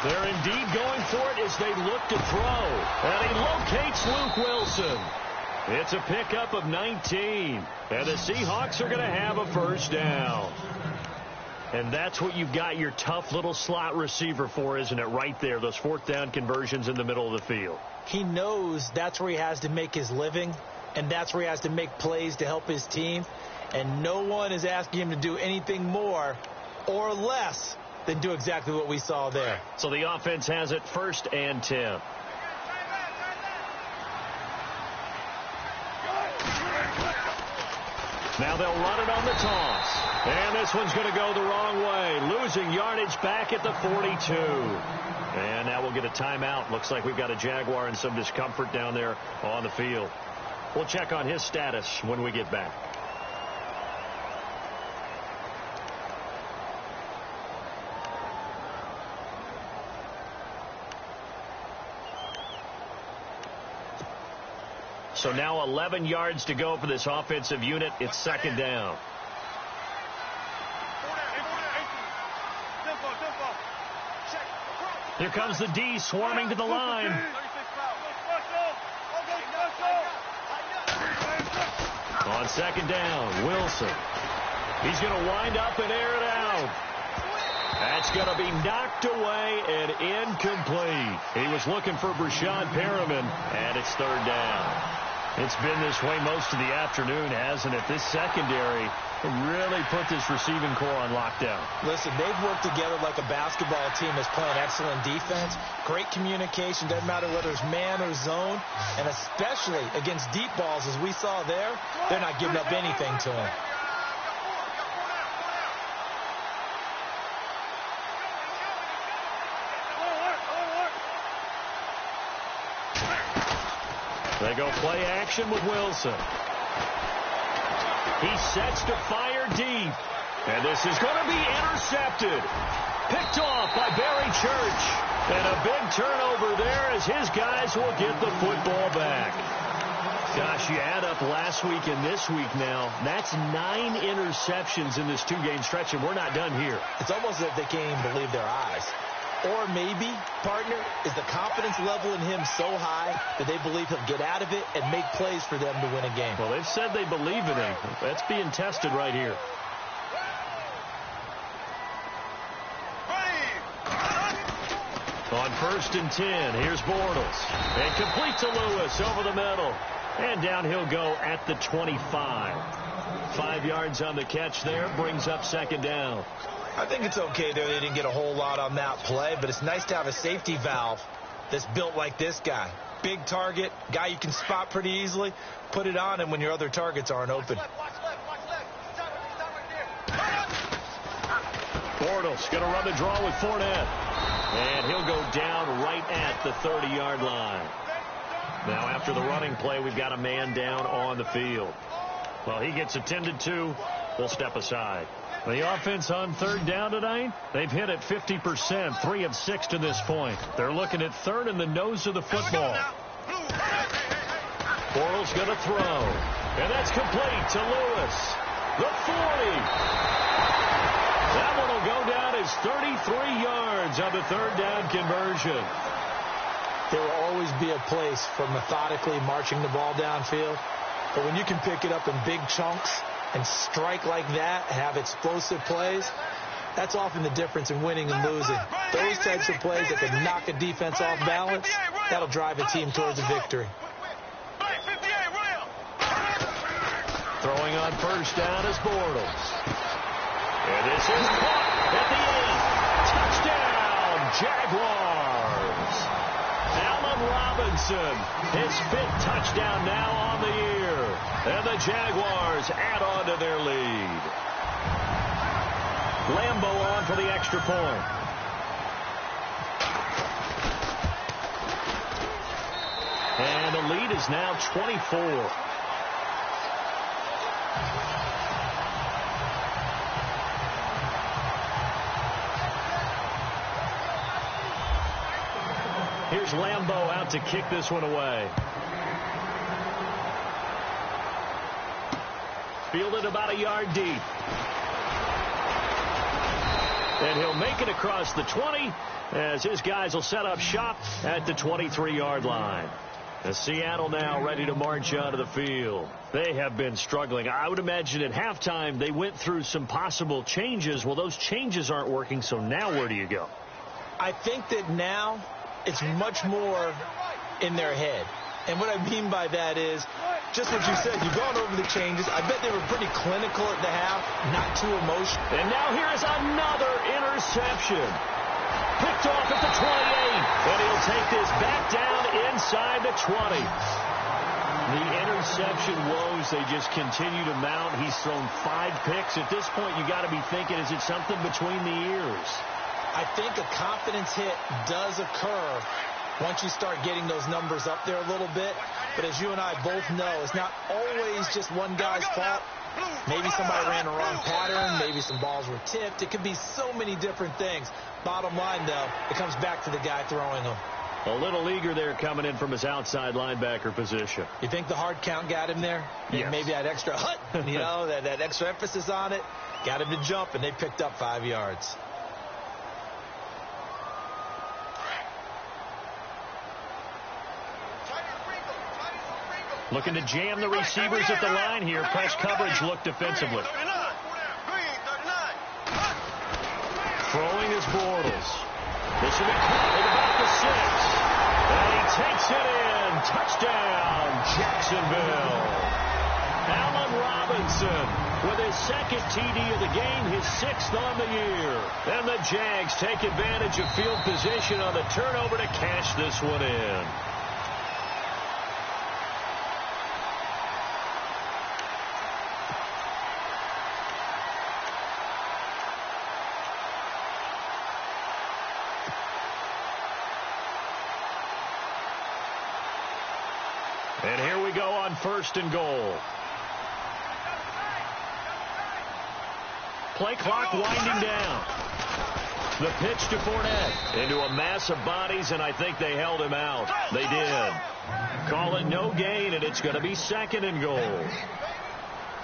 They're indeed going for it as they look to throw. And he locates Luke Wilson. It's a pickup of 19. And the Seahawks are going to have a 1st down. And that's what you've got your tough little slot receiver for, isn't it? Right there, those 4th down conversions in the middle of the field. He knows that's where he has to make his living, and that's where he has to make plays to help his team. And no one is asking him to do anything more or less than do exactly what we saw there. So the offense has it 1st and 10. Now they'll run it on the toss. And this one's going to go the wrong way. Losing yardage back at the 42. And now we'll get a timeout. Looks like we've got a Jaguar in some discomfort down there on the field. We'll check on his status when we get back. So now 11 yards to go for this offensive unit. It's 2nd down. Here comes the D swarming to the line. On 2nd down, Wilson. He's going to wind up and air it out. That's going to be knocked away and incomplete. He was looking for Brashad Perriman, and it's third down. It's been this way most of the afternoon, hasn't it? This secondary really put this receiving core on lockdown. Listen, they've worked together like a basketball team that's playing excellent defense. Great communication, doesn't matter whether it's man or zone. And especially against deep balls, as we saw there, they're not giving up anything to him. They go play action with Wilson. He sets to fire deep. And this is going to be intercepted. Picked off by Barry Church. And a big turnover there as his guys will get the football back. Gosh, you add up last week and this week now. That's 9 interceptions in this 2-game stretch, and we're not done here. It's almost as if they can't even believe their eyes. Or maybe, partner, is the confidence level in him so high that they believe he'll get out of it and make plays for them to win a game. Well, they've said they believe in him. That's being tested right here. On 1st and 10, here's Bortles. And complete to Lewis over the middle. And down he'll go at the 25. 5 yards on the catch there, brings up 2nd down. I think it's okay there. They didn't get a whole lot on that play, but it's nice to have a safety valve that's built like this guy. Big target, guy you can spot pretty easily. Put it on him when your other targets aren't open. Bortles going to run the draw with Fournette. And he'll go down right at the 30-yard line. Now after the running play, we've got a man down on the field. Well, he gets attended to. We'll step aside. The offense on 3rd down tonight, they've hit at 50%, 3 of 6 to this point. They're looking at 3rd in the nose of the football. Bortles going to throw. And that's complete to Lewis. The 40. That one will go down as 33 yards on the 3rd down conversion. There will always be a place for methodically marching the ball downfield. But when you can pick it up in big chunks and strike like that, have explosive plays, that's often the difference in winning and losing. Those types of plays that can knock a defense off balance, that'll drive a team towards a victory. Throwing on 1st down is Bortles. And this is caught at the 8. Touchdown, Jaguars. Allen Robinson, his 5th touchdown now on the year. And the Jaguars add on to their lead. Lambo on for the extra point. And the lead is now 24. Here's Lambo out to kick this one away. Fielded about a yard deep. And he'll make it across the 20 as his guys will set up shop at the 23-yard line. As Seattle now ready to march onto the field. They have been struggling. I would imagine at halftime they went through some possible changes. Well, those changes aren't working, so now where do you go? I think that now it's much more in their head. And what I mean by that is just what you said. You've gone over the changes. I bet they were pretty clinical at the half, not too emotional. And now here is another interception. Picked off at the 28. And he'll take this back down inside the 20. The interception woes, they just continue to mount. He's thrown 5 picks. At this point, you got to be thinking, is it something between the ears? I think a confidence hit does occur once you start getting those numbers up there a little bit. But as you and I both know, it's not always just one guy's fault. Maybe somebody ran the wrong pattern. Maybe some balls were tipped. It could be so many different things. Bottom line, though, it comes back to the guy throwing them. A little eager there coming in from his outside linebacker position. You think the hard count got him there? Yes. Maybe that extra hut, you know, that extra emphasis on it, got him to jump, and they picked up 5 yards. Looking to jam the receivers at the line here. Press coverage look defensively. Throwing This will be caught at about the 6. And he takes it in. Touchdown, Jacksonville. Allen Robinson with his second TD of the game, his 6th on the year. And the Jags take advantage of field position on the turnover to cash this one in. And here we go on 1st and goal. Play clock winding down. The pitch to Fournette into a mass of bodies, and I think they held him out. They did. Call it no gain, and it's going to be 2nd and goal.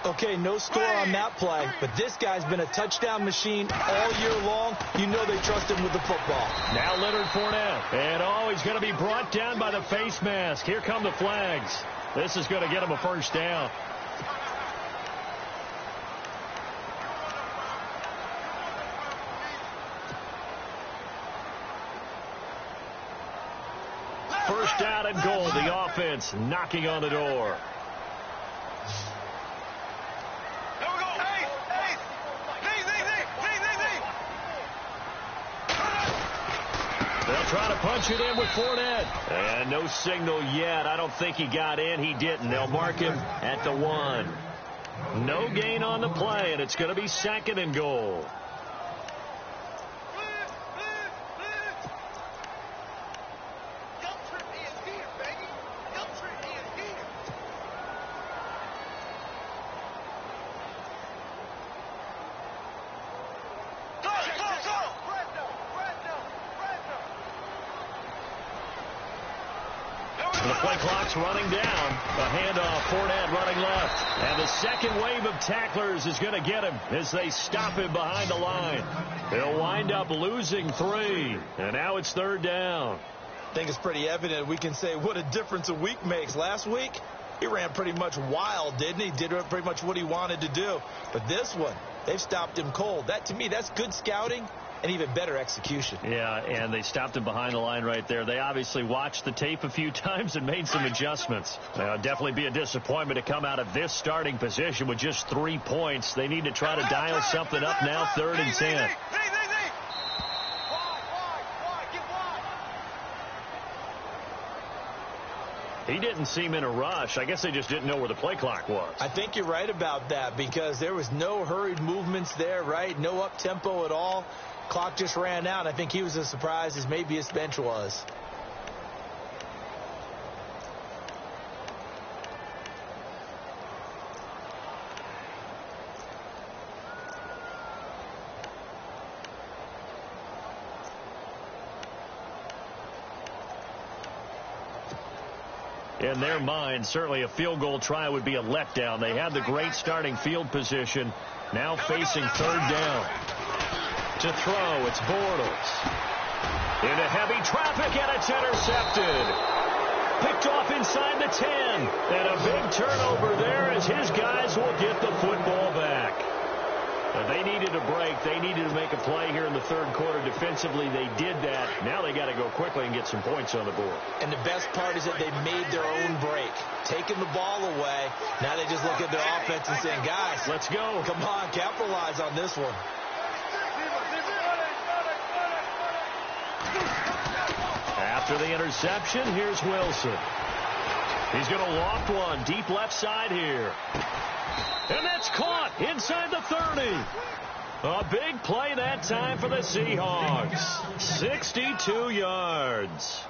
Okay, no score on that play, but this guy's been a touchdown machine all year long. You know they trust him with the football. Now Leonard Fournette. And, he's going to be brought down by the face mask. Here come the flags. This is going to get him a 1st down. First down and goal. The offense knocking on the door. They'll try to punch it in with Fournette. And no signal yet. I don't think he got in. He didn't. They'll mark him at the 1. No gain on the play, and it's going to be 2nd and goal. The play clock's running down. A handoff, Fournette running left. And the second wave of tacklers is going to get him as they stop him behind the line. He'll wind up losing 3. And now it's 3rd down. I think it's pretty evident. We can say what a difference a week makes. Last week, he ran pretty much wild, didn't he? Did pretty much what he wanted to do. But this one, they've stopped him cold. That, to me, that's good scouting and even better execution. Yeah, and they stopped him behind the line right there. They obviously watched the tape a few times and made some adjustments. Definitely be a disappointment to come out of this starting position with just 3 points. They need to try to dial something up now, 3rd and 10. He didn't seem in a rush. I guess they just didn't know where the play clock was. I think you're right about that because there was no hurried movements there, right? No up-tempo at all. Clock just ran out. I think he was as surprised as maybe his bench was. In their mind, certainly a field goal try would be a letdown. They had the great starting field position. Now facing 3rd down. To throw, it's Bortles. Into heavy traffic, and it's intercepted. Picked off inside the 10. And a big turnover there as his guys will get the football back. They needed a break. They needed to make a play here in the 3rd quarter. Defensively, they did that. Now they got to go quickly and get some points on the board. And the best part is that they made their own break. Taking the ball away. Now they just look at their offense and saying, guys, let's go. Come on, capitalize on this one. After the interception, here's Wilson. He's going to loft one deep left side here. And that's caught inside the 30. A big play that time for the Seahawks. 62 yards.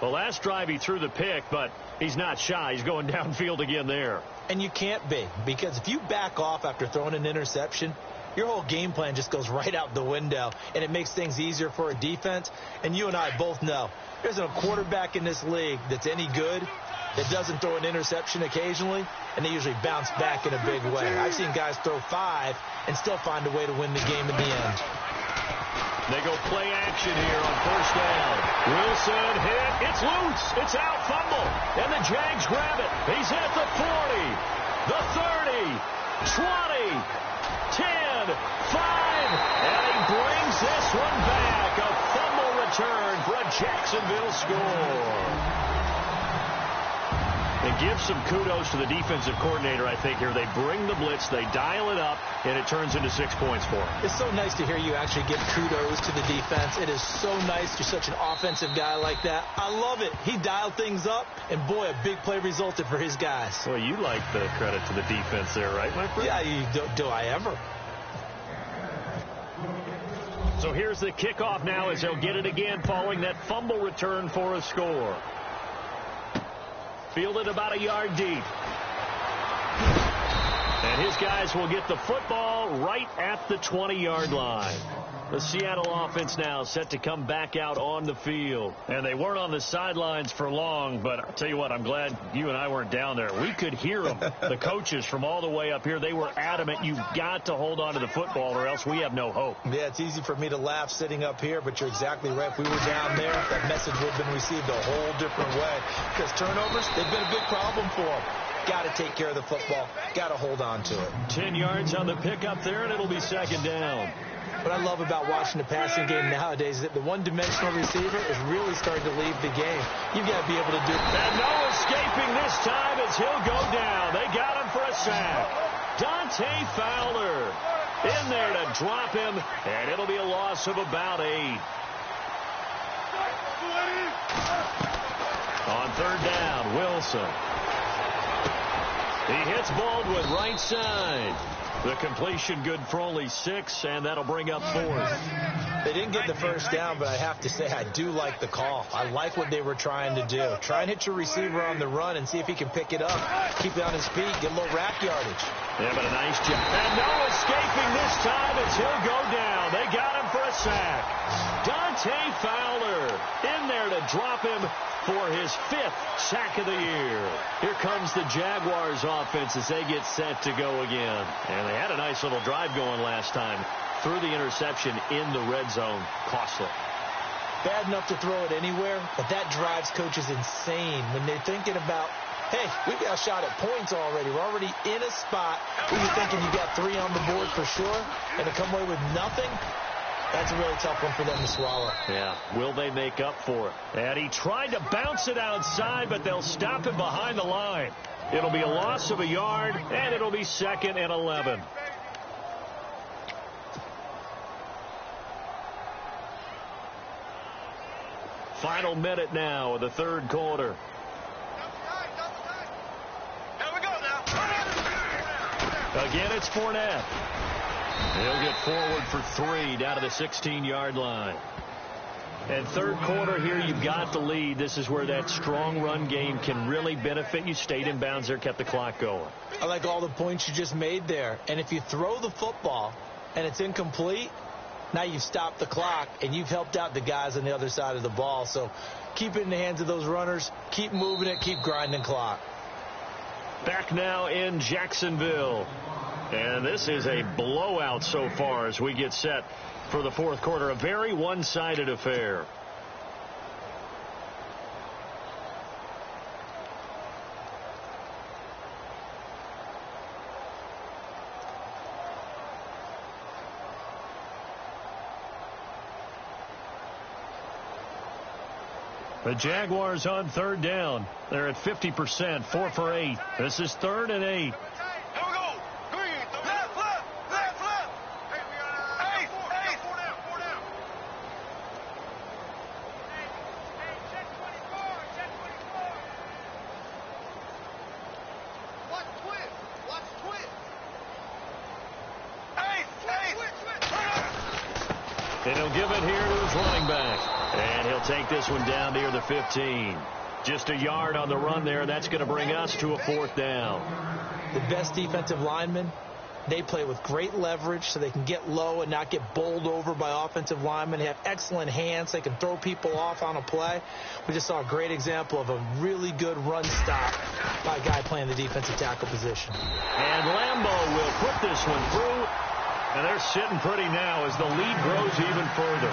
The last drive he threw the pick, but he's not shy. He's going downfield again there. And you can't be, because if you back off after throwing an interception, your whole game plan just goes right out the window, and it makes things easier for a defense. And you and I both know there's a quarterback in this league that's any good that doesn't throw an interception occasionally, and they usually bounce back in a big way. I've seen guys throw 5 and still find a way to win the game in the end. They go play action here on 1st down. Wilson hit. It's loose. It's out. Fumble. And the Jags grab it. He's at the 40, the 30, 20, 10, 5. And he brings this one back. A fumble return Jacksonville score. And give some kudos to the defensive coordinator, I think, here. They bring the blitz, they dial it up, and it turns into 6 points for them. It's so nice to hear you actually give kudos to the defense. It is so nice. You're such an offensive guy like that. I love it. He dialed things up, and boy, a big play resulted for his guys. Well, you like the credit to the defense there, right, my friend? Yeah, do I ever? So here's the kickoff now as they'll get it again following that fumble return for a score. Fielded about a yard deep. And his guys will get the football right at the 20-yard line. The Seattle offense now set to come back out on the field. And they weren't on the sidelines for long, but I'll tell you what, I'm glad you and I weren't down there. We could hear them, the coaches from all the way up here. They were adamant, you've got to hold on to the football or else we have no hope. Yeah, it's easy for me to laugh sitting up here, but you're exactly right. If we were down there, that message would have been received a whole different way. Because turnovers, they've been a big problem for them. Got to take care of the football. Got to hold on to it. 10 yards on the pickup there, and it'll be second down. What I love about watching the passing game nowadays is that the one-dimensional receiver is really starting to leave the game. You've got to be able to do that. And no escaping this time as he'll go down. They got him for a sack. Dante Fowler in there to drop him, and it'll be a loss of about 8. On third down, Wilson. He hits Baldwin right side. The completion good for only 6, and that'll bring up 4th. They didn't get the first down, but I have to say I do like the call. I like what they were trying to do. Try and hit your receiver on the run and see if he can pick it up. Keep it on his feet, get a little rack yardage. Yeah, but a nice job. And no escaping this time as he'll go down. They got him for a sack. Dante Fowler in there to drop him for his 5th sack of the year. Here comes the Jaguars offense as they get set to go again. And they had a nice little drive going last time. Threw the interception in the red zone. Costly. Bad enough to throw it anywhere, but that drives coaches insane when they're thinking about, hey, we've got a shot at points already. We're already in a spot where you're thinking you got 3 on the board for sure, and to come away with nothing, that's a really tough one for them to swallow. Yeah, will they make up for it? And he tried to bounce it outside, but they'll stop him behind the line. It'll be a loss of a yard, and it'll be 2nd and 11. Final minute now of the third quarter. Again, it's Fournette. He'll get forward for 3 down to the 16-yard line. And third quarter here, you've got the lead. This is where that strong run game can really benefit you. Stayed in bounds there, kept the clock going. I like all the points you just made there. And if you throw the football and it's incomplete, now you've stopped the clock and you've helped out the guys on the other side of the ball. So keep it in the hands of those runners. Keep moving it. Keep grinding clock. Back now in Jacksonville. And this is a blowout so far as we get set for the fourth quarter. A very one-sided affair. The Jaguars on third down. They're at 50%, 4 for 8. This is 3rd and 8. And he'll give it here to his running back. And he'll take this one down near the 15. Just a yard on the run there. That's going to bring us to a 4th down. The best defensive linemen, they play with great leverage so they can get low and not get bowled over by offensive linemen. They have excellent hands. They can throw people off on a play. We just saw a great example of a really good run stop by a guy playing the defensive tackle position. And Lambeau will put this one through. And they're sitting pretty now as the lead grows even further.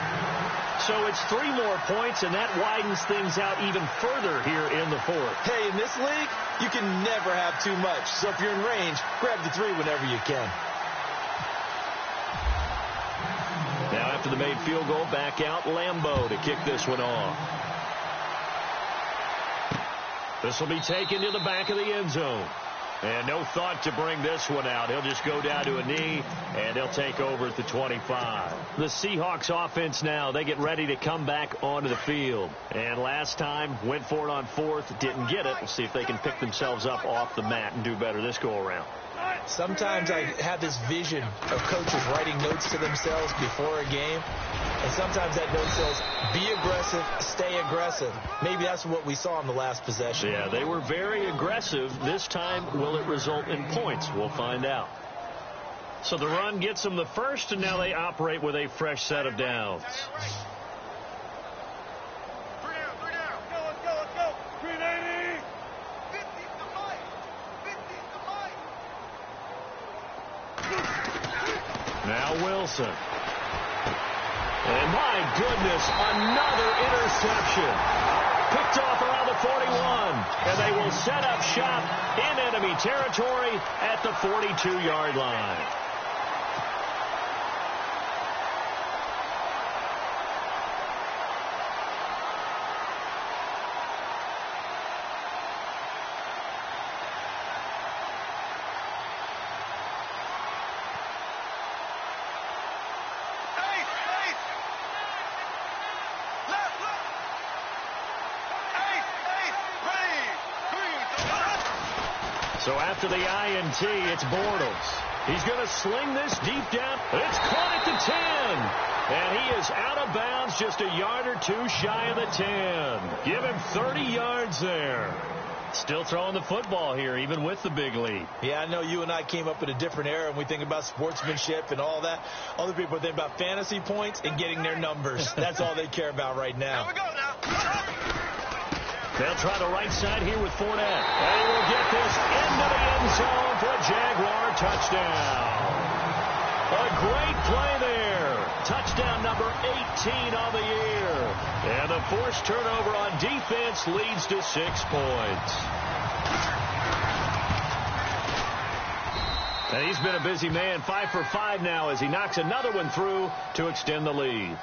So it's 3 more points, and that widens things out even further here in the 4th. Hey, in this league, you can never have too much. So if you're in range, grab the 3 whenever you can. Now after the made field goal. Back out Lambeau to kick this one off. This will be taken to the back of the end zone. And no thought to bring this one out. He'll just go down to a knee, and he'll take over at the 25. The Seahawks offense now, they get ready to come back onto the field. And last time, went for it on fourth, didn't get it. We'll see if they can pick themselves up off the mat and do better this go-around. Sometimes I have this vision of coaches writing notes to themselves before a game. And sometimes that note says, be aggressive, stay aggressive. Maybe that's what we saw in the last possession. Yeah, they were very aggressive. This time, will it result in points? We'll find out. So the run gets them the first, and now they operate with a fresh set of downs. Now Wilson. And my goodness, another interception. Picked off around the 41. And they will set up shop in enemy territory at the 42-yard line. So after the INT, it's Bortles. He's going to sling this deep down. It's caught at the 10. And he is out of bounds, just a yard or two shy of the 10. Give him 30 yards there. Still throwing the football here, even with the big lead. Yeah, I know you and I came up in a different era, and we think about sportsmanship and all that. Other people think about fantasy points and getting their numbers. That's all they care about right now. Here we go now. They'll try the right side here with Fournette. And he will get this into the end zone for a Jaguar touchdown. A great play there. Touchdown number 18 on the year. And the forced turnover on defense leads to 6 points. And he's been a busy man, 5 for 5 now as he knocks another one through to extend the lead.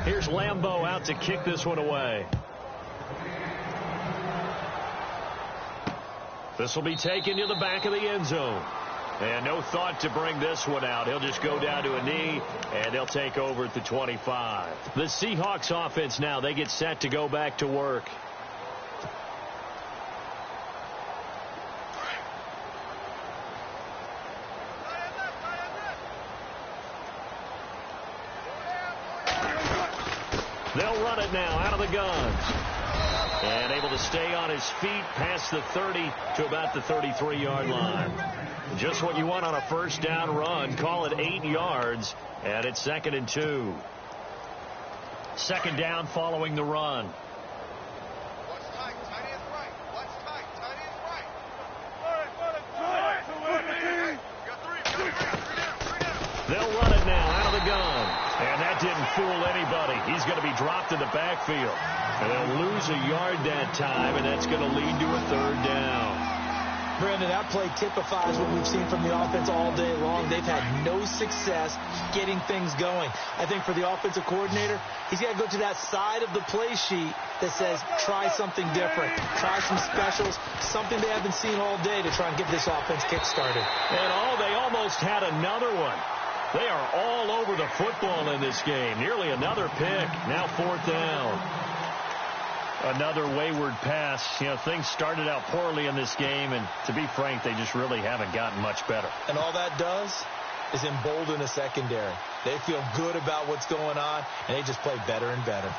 Here's Lambeau out to kick this one away. This will be taken to the back of the end zone. And no thought to bring this one out. He'll just go down to a knee, and they'll take over at the 25. The Seahawks offense now, they get set to go back to work. They'll run it now out of the gun. And able to stay on his feet past the 30 to about the 33-yard line. Just what you want on a first down run. Call it 8 yards. And it's 2nd and 2. Second down following the run. Watch tight. Tight ends right. Watch tight. Tight ends right. They'll run it now out of the gun. And that didn't fool anybody. He's going to be dropped in the backfield. And they'll lose a yard that time, and that's going to lead to a 3rd down. Brandon, that play typifies what we've seen from the offense all day long. They've had no success getting things going. I think for the offensive coordinator, he's got to go to that side of the play sheet that says try something different, try some specials, something they haven't seen all day to try and get this offense kick-started. And they almost had another one. They are all over the football in this game. Nearly another pick. Now 4th down. Another wayward pass. You know, things started out poorly in this game, and to be frank, they just really haven't gotten much better. And all that does is embolden a secondary. They feel good about what's going on, and they just play better and better.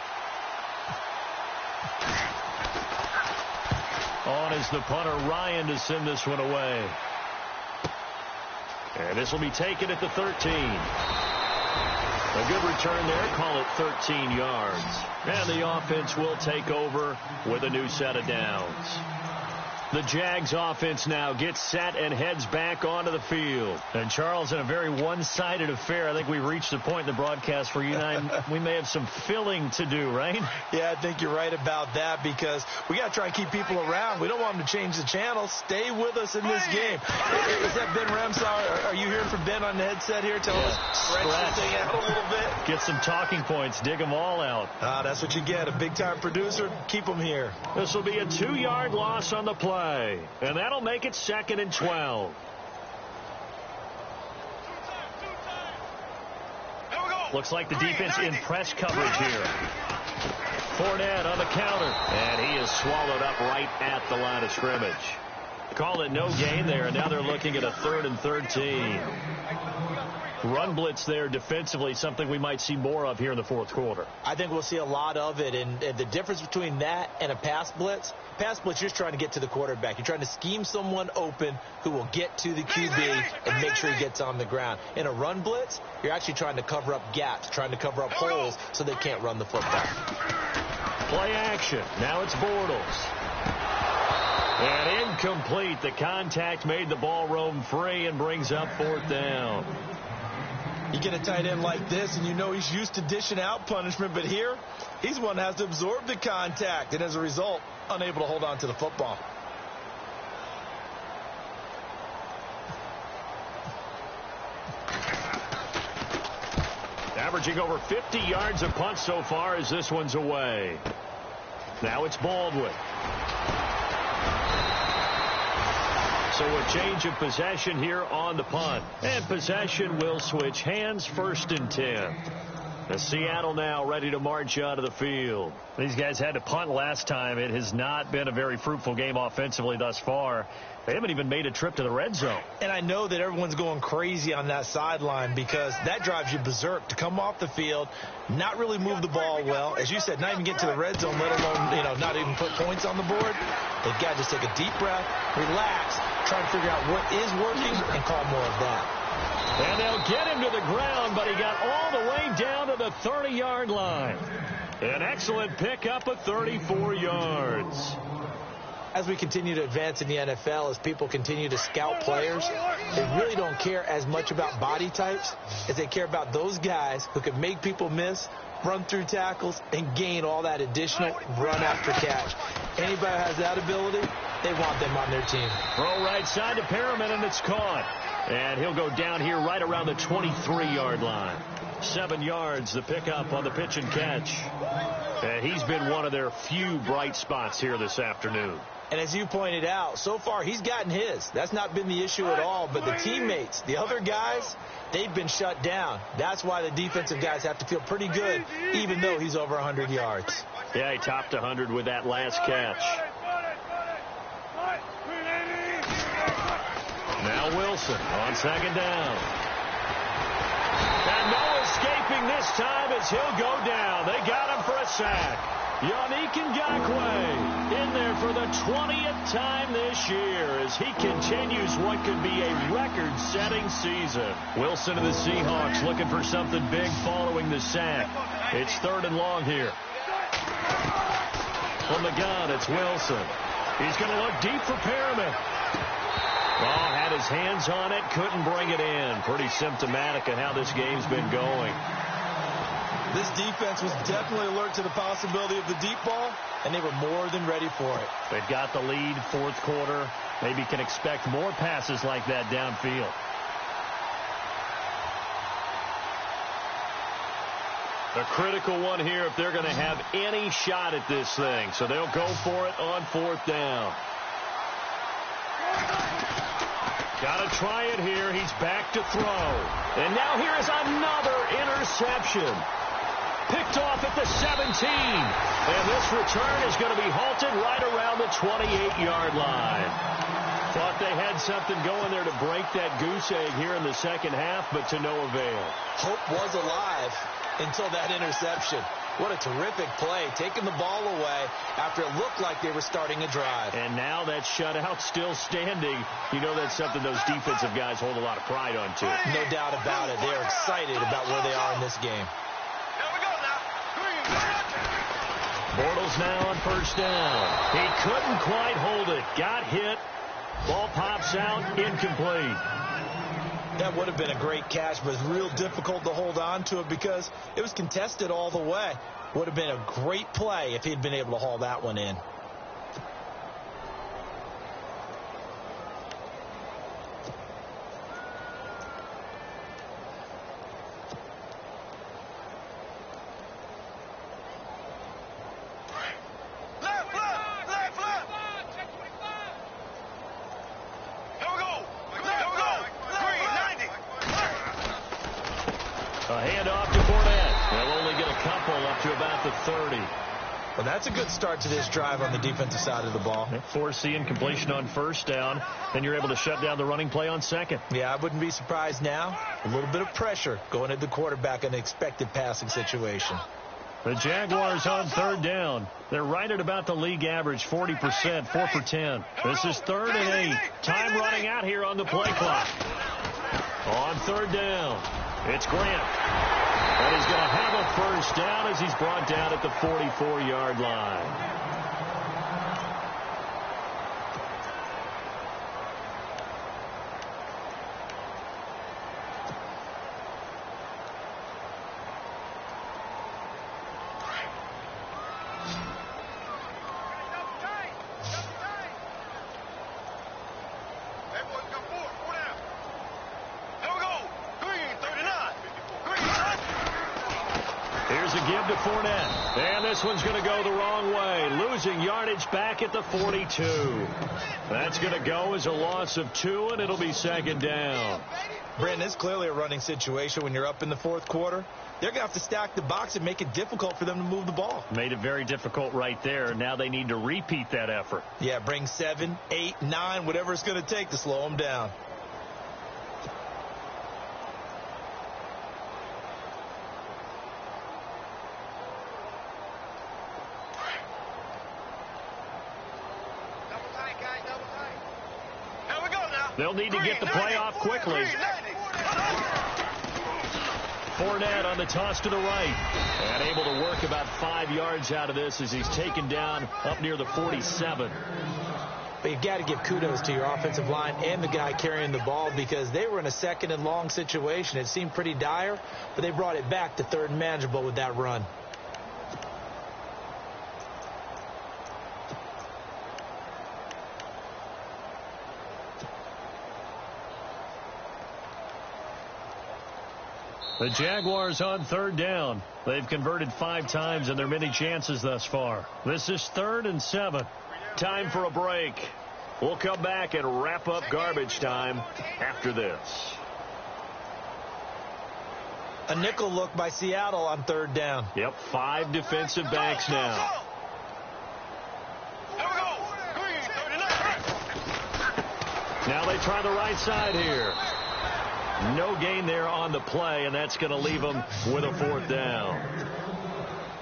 On is the punter, Ryan, to send this one away. And this will be taken at the 13. A good return there. Call it 13 yards. And the offense will take over with a new set of downs. The Jags offense now gets set and heads back onto the field. And, Charles, in a very one-sided affair, I think we reached the point in the broadcast where you and I, we may have some filling to do, right? Yeah, I think you're right about that because we got to try and keep people around. We don't want them to change the channel. Stay with us in this game. Is that Ben Ramsauer? Are you hearing from Ben on the headset here? Tell us, stretch this thing out a little bit. Get some talking points. Dig them all out. That's what you get. A big-time producer. Keep them here. This will be a 2-yard loss on the play. And that'll make it 2nd and 12. Looks like the defense in press coverage here. Fournette on the counter. And he is swallowed up right at the line of scrimmage. Call it no gain there, and now they're looking at a 3rd and 13. Run blitz there defensively, something we might see more of here in the 4th quarter. I think we'll see a lot of it, and the difference between that and a pass blitz, you're just trying to get to the quarterback. You're trying to scheme someone open who will get to the QB and make sure he gets on the ground. In a run blitz, you're actually trying to cover up gaps, trying to cover up holes so they can't run the football. Play action. Now it's Bortles. And incomplete. The contact made the ball roam free and brings up 4th down. You get a tight end like this, and you know he's used to dishing out punishment, but here, he's one that has to absorb the contact, and as a result, unable to hold on to the football. Averaging over 50 yards a punt so far as this one's away. Now it's Baldwin. So a change of possession here on the punt. And possession will switch hands, 1st and 10. The Seattle now ready to march out of the field. These guys had to punt last time. It has not been a very fruitful game offensively thus far. They haven't even made a trip to the red zone. And I know that everyone's going crazy on that sideline because that drives you berserk to come off the field, not really move the ball well. As you said, not even get to the red zone, let alone, not even put points on the board. They've got to just take a deep breath, relax, try to figure out what is working and call more of that. And they'll get him to the ground, but he got all the way down to the 30-yard line. An excellent pickup of 34 yards. As we continue to advance in the NFL, as people continue to scout players, they really don't care as much about body types as they care about those guys who can make people miss, run through tackles, and gain all that additional run after catch. Anybody who has that ability, they want them on their team. Throw right side to Perriman, and it's caught. And he'll go down here right around the 23-yard line. 7 yards, the pickup on the pitch and catch. And he's been one of their few bright spots here this afternoon. And as you pointed out, so far he's gotten his. That's not been the issue at all. But the teammates, the other guys, they've been shut down. That's why the defensive guys have to feel pretty good, even though he's over 100 yards. Yeah, he topped 100 with that last catch. Now Wilson on 2nd down. And no escaping this time as he'll go down. They got him for a sack. Yannick Ngakoue in there for the 20th time this year as he continues what could be a record-setting season. Wilson and the Seahawks looking for something big following the sack. It's 3rd and long here. From the gun, it's Wilson. He's going to look deep for Perriman. Oh, had his hands on it, couldn't bring it in. Pretty symptomatic of how this game's been going. This defense was definitely alert to the possibility of the deep ball, and they were more than ready for it. They've got the lead, 4th quarter. Maybe can expect more passes like that downfield. A critical one here if they're going to have any shot at this thing. So they'll go for it on 4th down. Got to try it here. He's back to throw. And now here is another interception. Picked off at the 17. And this return is going to be halted right around the 28-yard line. Thought they had something going there to break that goose egg here in the second half, but to no avail. Hope was alive until that interception. What a terrific play, taking the ball away after it looked like they were starting a drive. And now that shutout still standing. You know that's something those defensive guys hold a lot of pride on, too. No doubt about it. They're excited about where they are in this game. Bortles now on first down. He couldn't quite hold it. Got hit. Ball pops out. Incomplete. That would have been a great catch, but it's real difficult to hold on to it because it was contested all the way. Would have been a great play if he'd been able to haul that one in. A handoff to Fournette. They'll only get a couple up to about the 30. Well, that's a good start to this drive on the defensive side of the ball. Force the incompletion on first down. Then you're able to shut down the running play on second. Yeah, I wouldn't be surprised now. A little bit of pressure going at the quarterback in an expected passing situation. The Jaguars on third down. They're right at about the league average, 40%, 4 for 10. This is 3rd and 8. Time running out here on the play clock. On third down, it's Grant. And he's going to have a first down as he's brought down at the 44-yard line. Here's a give to Fournette. And this one's going to go the wrong way. Losing yardage back at the 42. That's going to go as a loss of 2, and it'll be second down. Brandon, it's clearly a running situation when you're up in the fourth quarter. They're going to have to stack the box and make it difficult for them to move the ball. Made it very difficult right there. Now they need to repeat that effort. Yeah, bring 7, 8, 9, whatever it's going to take to slow them down. They'll need to get the play off quickly. Fournette on the toss to the right. And able to work about 5 yards out of this as he's taken down up near the 47. But you've got to give kudos to your offensive line and the guy carrying the ball because they were in a 2nd and long situation. It seemed pretty dire, but they brought it back to 3rd and manageable with that run. The Jaguars on third down. They've converted 5 times in their many chances thus far. This is 3rd and 7. Time for a break. We'll come back and wrap up garbage time after this. A nickel look by Seattle on 3rd down. Yep, 5 defensive backs now. Now they try the right side here. No gain there on the play, and that's going to leave them with a 4th down.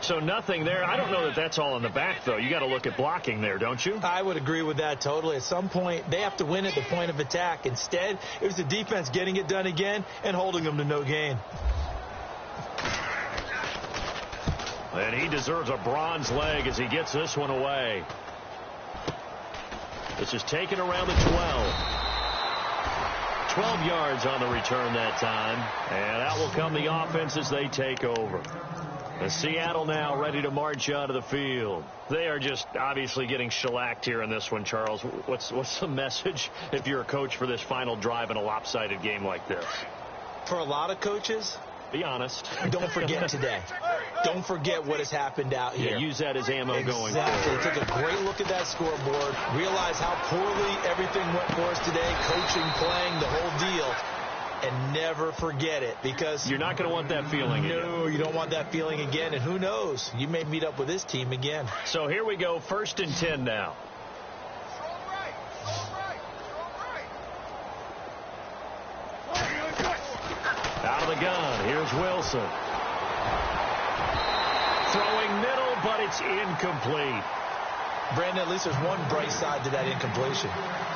So nothing there. I don't know that that's all in the back, though. You got to look at blocking there, don't you? I would agree with that totally. At some point, they have to win at the point of attack. Instead, it was the defense getting it done again and holding them to no gain. And he deserves a bronze leg as he gets this one away. This is taken around the 12. 12 yards on the return that time. And out will come the offense as they take over. And Seattle now ready to march out of the field. They are just obviously getting shellacked here in this one, Charles. What's the message if you're a coach for this final drive in a lopsided game like this? For a lot of coaches, be honest. Don't forget today. Don't forget what has happened out here. Yeah, use that as ammo going forward. Exactly. Take a great look at that scoreboard. Realize how poorly everything went for us today. Coaching, playing, the whole deal. And never forget it because you're not going to want that feeling again. No, you don't want that feeling again. And who knows? You may meet up with this team again. So here we go. 1st and 10 now. Out of the gun. Here's Wilson. Throwing middle, but it's incomplete. Brandon, at least there's one bright side to that incompletion.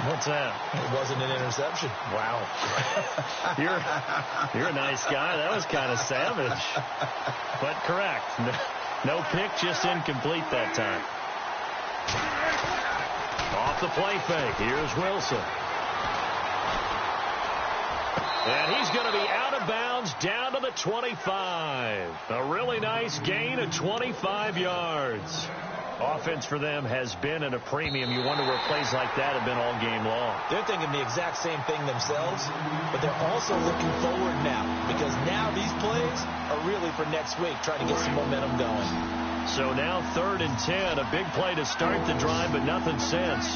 What's that? It wasn't an interception. Wow. You're a nice guy. That was kind of savage. But correct. No pick, just incomplete that time. Off the play fake. Here's Wilson. And he's going to be out of bounds down to the 25. A really nice gain of 25 yards. Offense for them has been at a premium. You wonder where plays like that have been all game long. They're thinking the exact same thing themselves, but they're also looking forward now, because now these plays are really for next week, trying to get some momentum going. So now 3rd and 10, a big play to start the drive, but nothing since.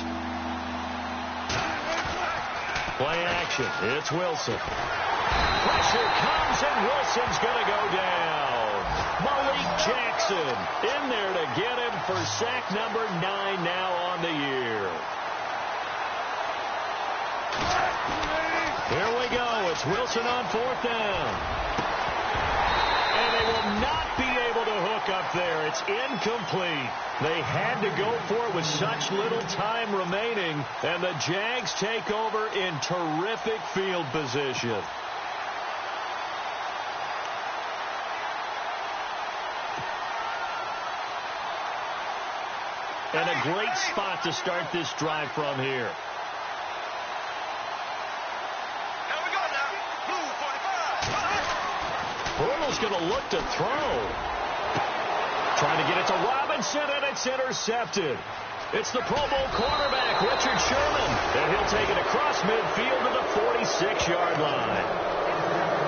Play action. It's Wilson. Pressure comes, and Wilson's going to go down. Malik Jackson in there to get him for sack number 9 now on the year. Here we go. It's Wilson on 4th down. And they will not be able to hook up there. It's incomplete. They had to go for it with such little time remaining, and the Jags take over in terrific field position. And a great spot to start this drive from here. Here we go now. Blue 45. Bortles going to look to throw. Trying to get it to Robinson, and it's intercepted. It's the Pro Bowl cornerback, Richard Sherman. And he'll take it across midfield to the 46-yard line.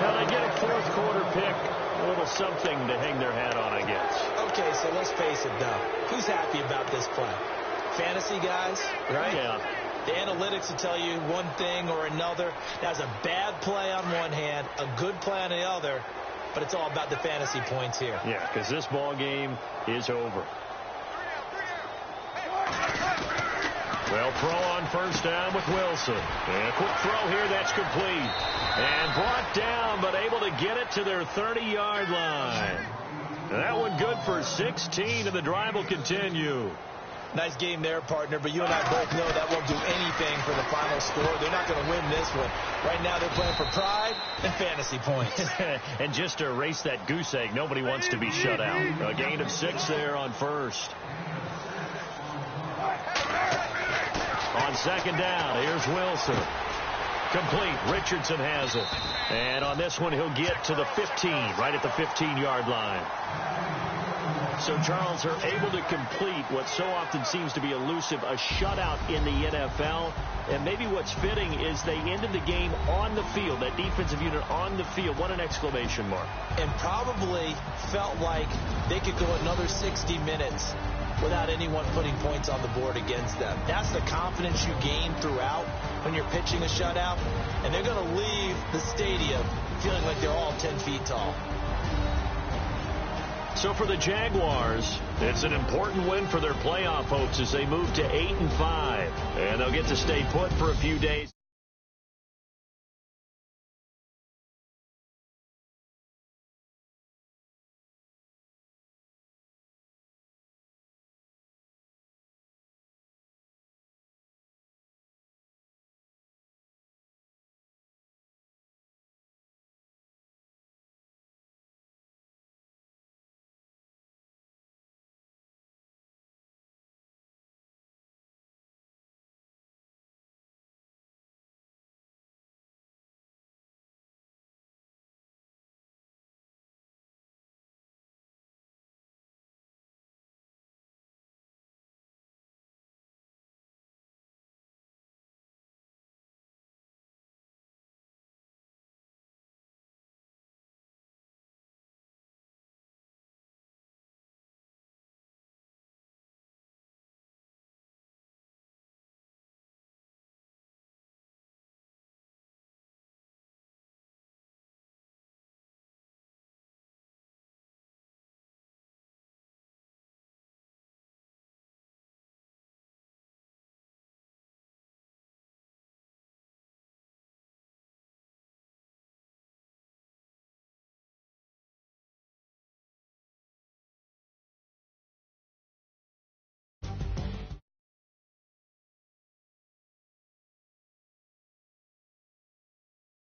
Now they get a 4th quarter pick. A little something to hang their hat on, I guess. Okay, so let's face it, though. Who's happy about this play? Fantasy guys, right? Yeah. The analytics will tell you one thing or another. That's a bad play on one hand, a good play on the other, but it's all about the fantasy points here. Yeah, because this ball game is over. Well, throw on 1st down with Wilson. And a quick throw here, that's complete. And brought down, but able to get it to their 30-yard line. And that one good for 16, and the drive will continue. Nice game there, partner, but you and I both know that won't do anything for the final score. They're not going to win this one. Right now they're playing for pride and fantasy points. And just to erase that goose egg, nobody wants to be shut out. A gain of 6 there on 1st. On 2nd down, here's Wilson. Complete. Richardson has it. And on this one, he'll get to the 15, right at the 15-yard line. So, Charles, are able to complete what so often seems to be elusive, a shutout in the NFL. And maybe what's fitting is they ended the game on the field, that defensive unit on the field. What an exclamation mark. And probably felt like they could go another 60 minutes without anyone putting points on the board against them. That's the confidence you gain throughout when you're pitching a shutout. And they're going to leave the stadium feeling like they're all 10 feet tall. So for the Jaguars, it's an important win for their playoff hopes as they move to 8-5. And they'll get to stay put for a few days.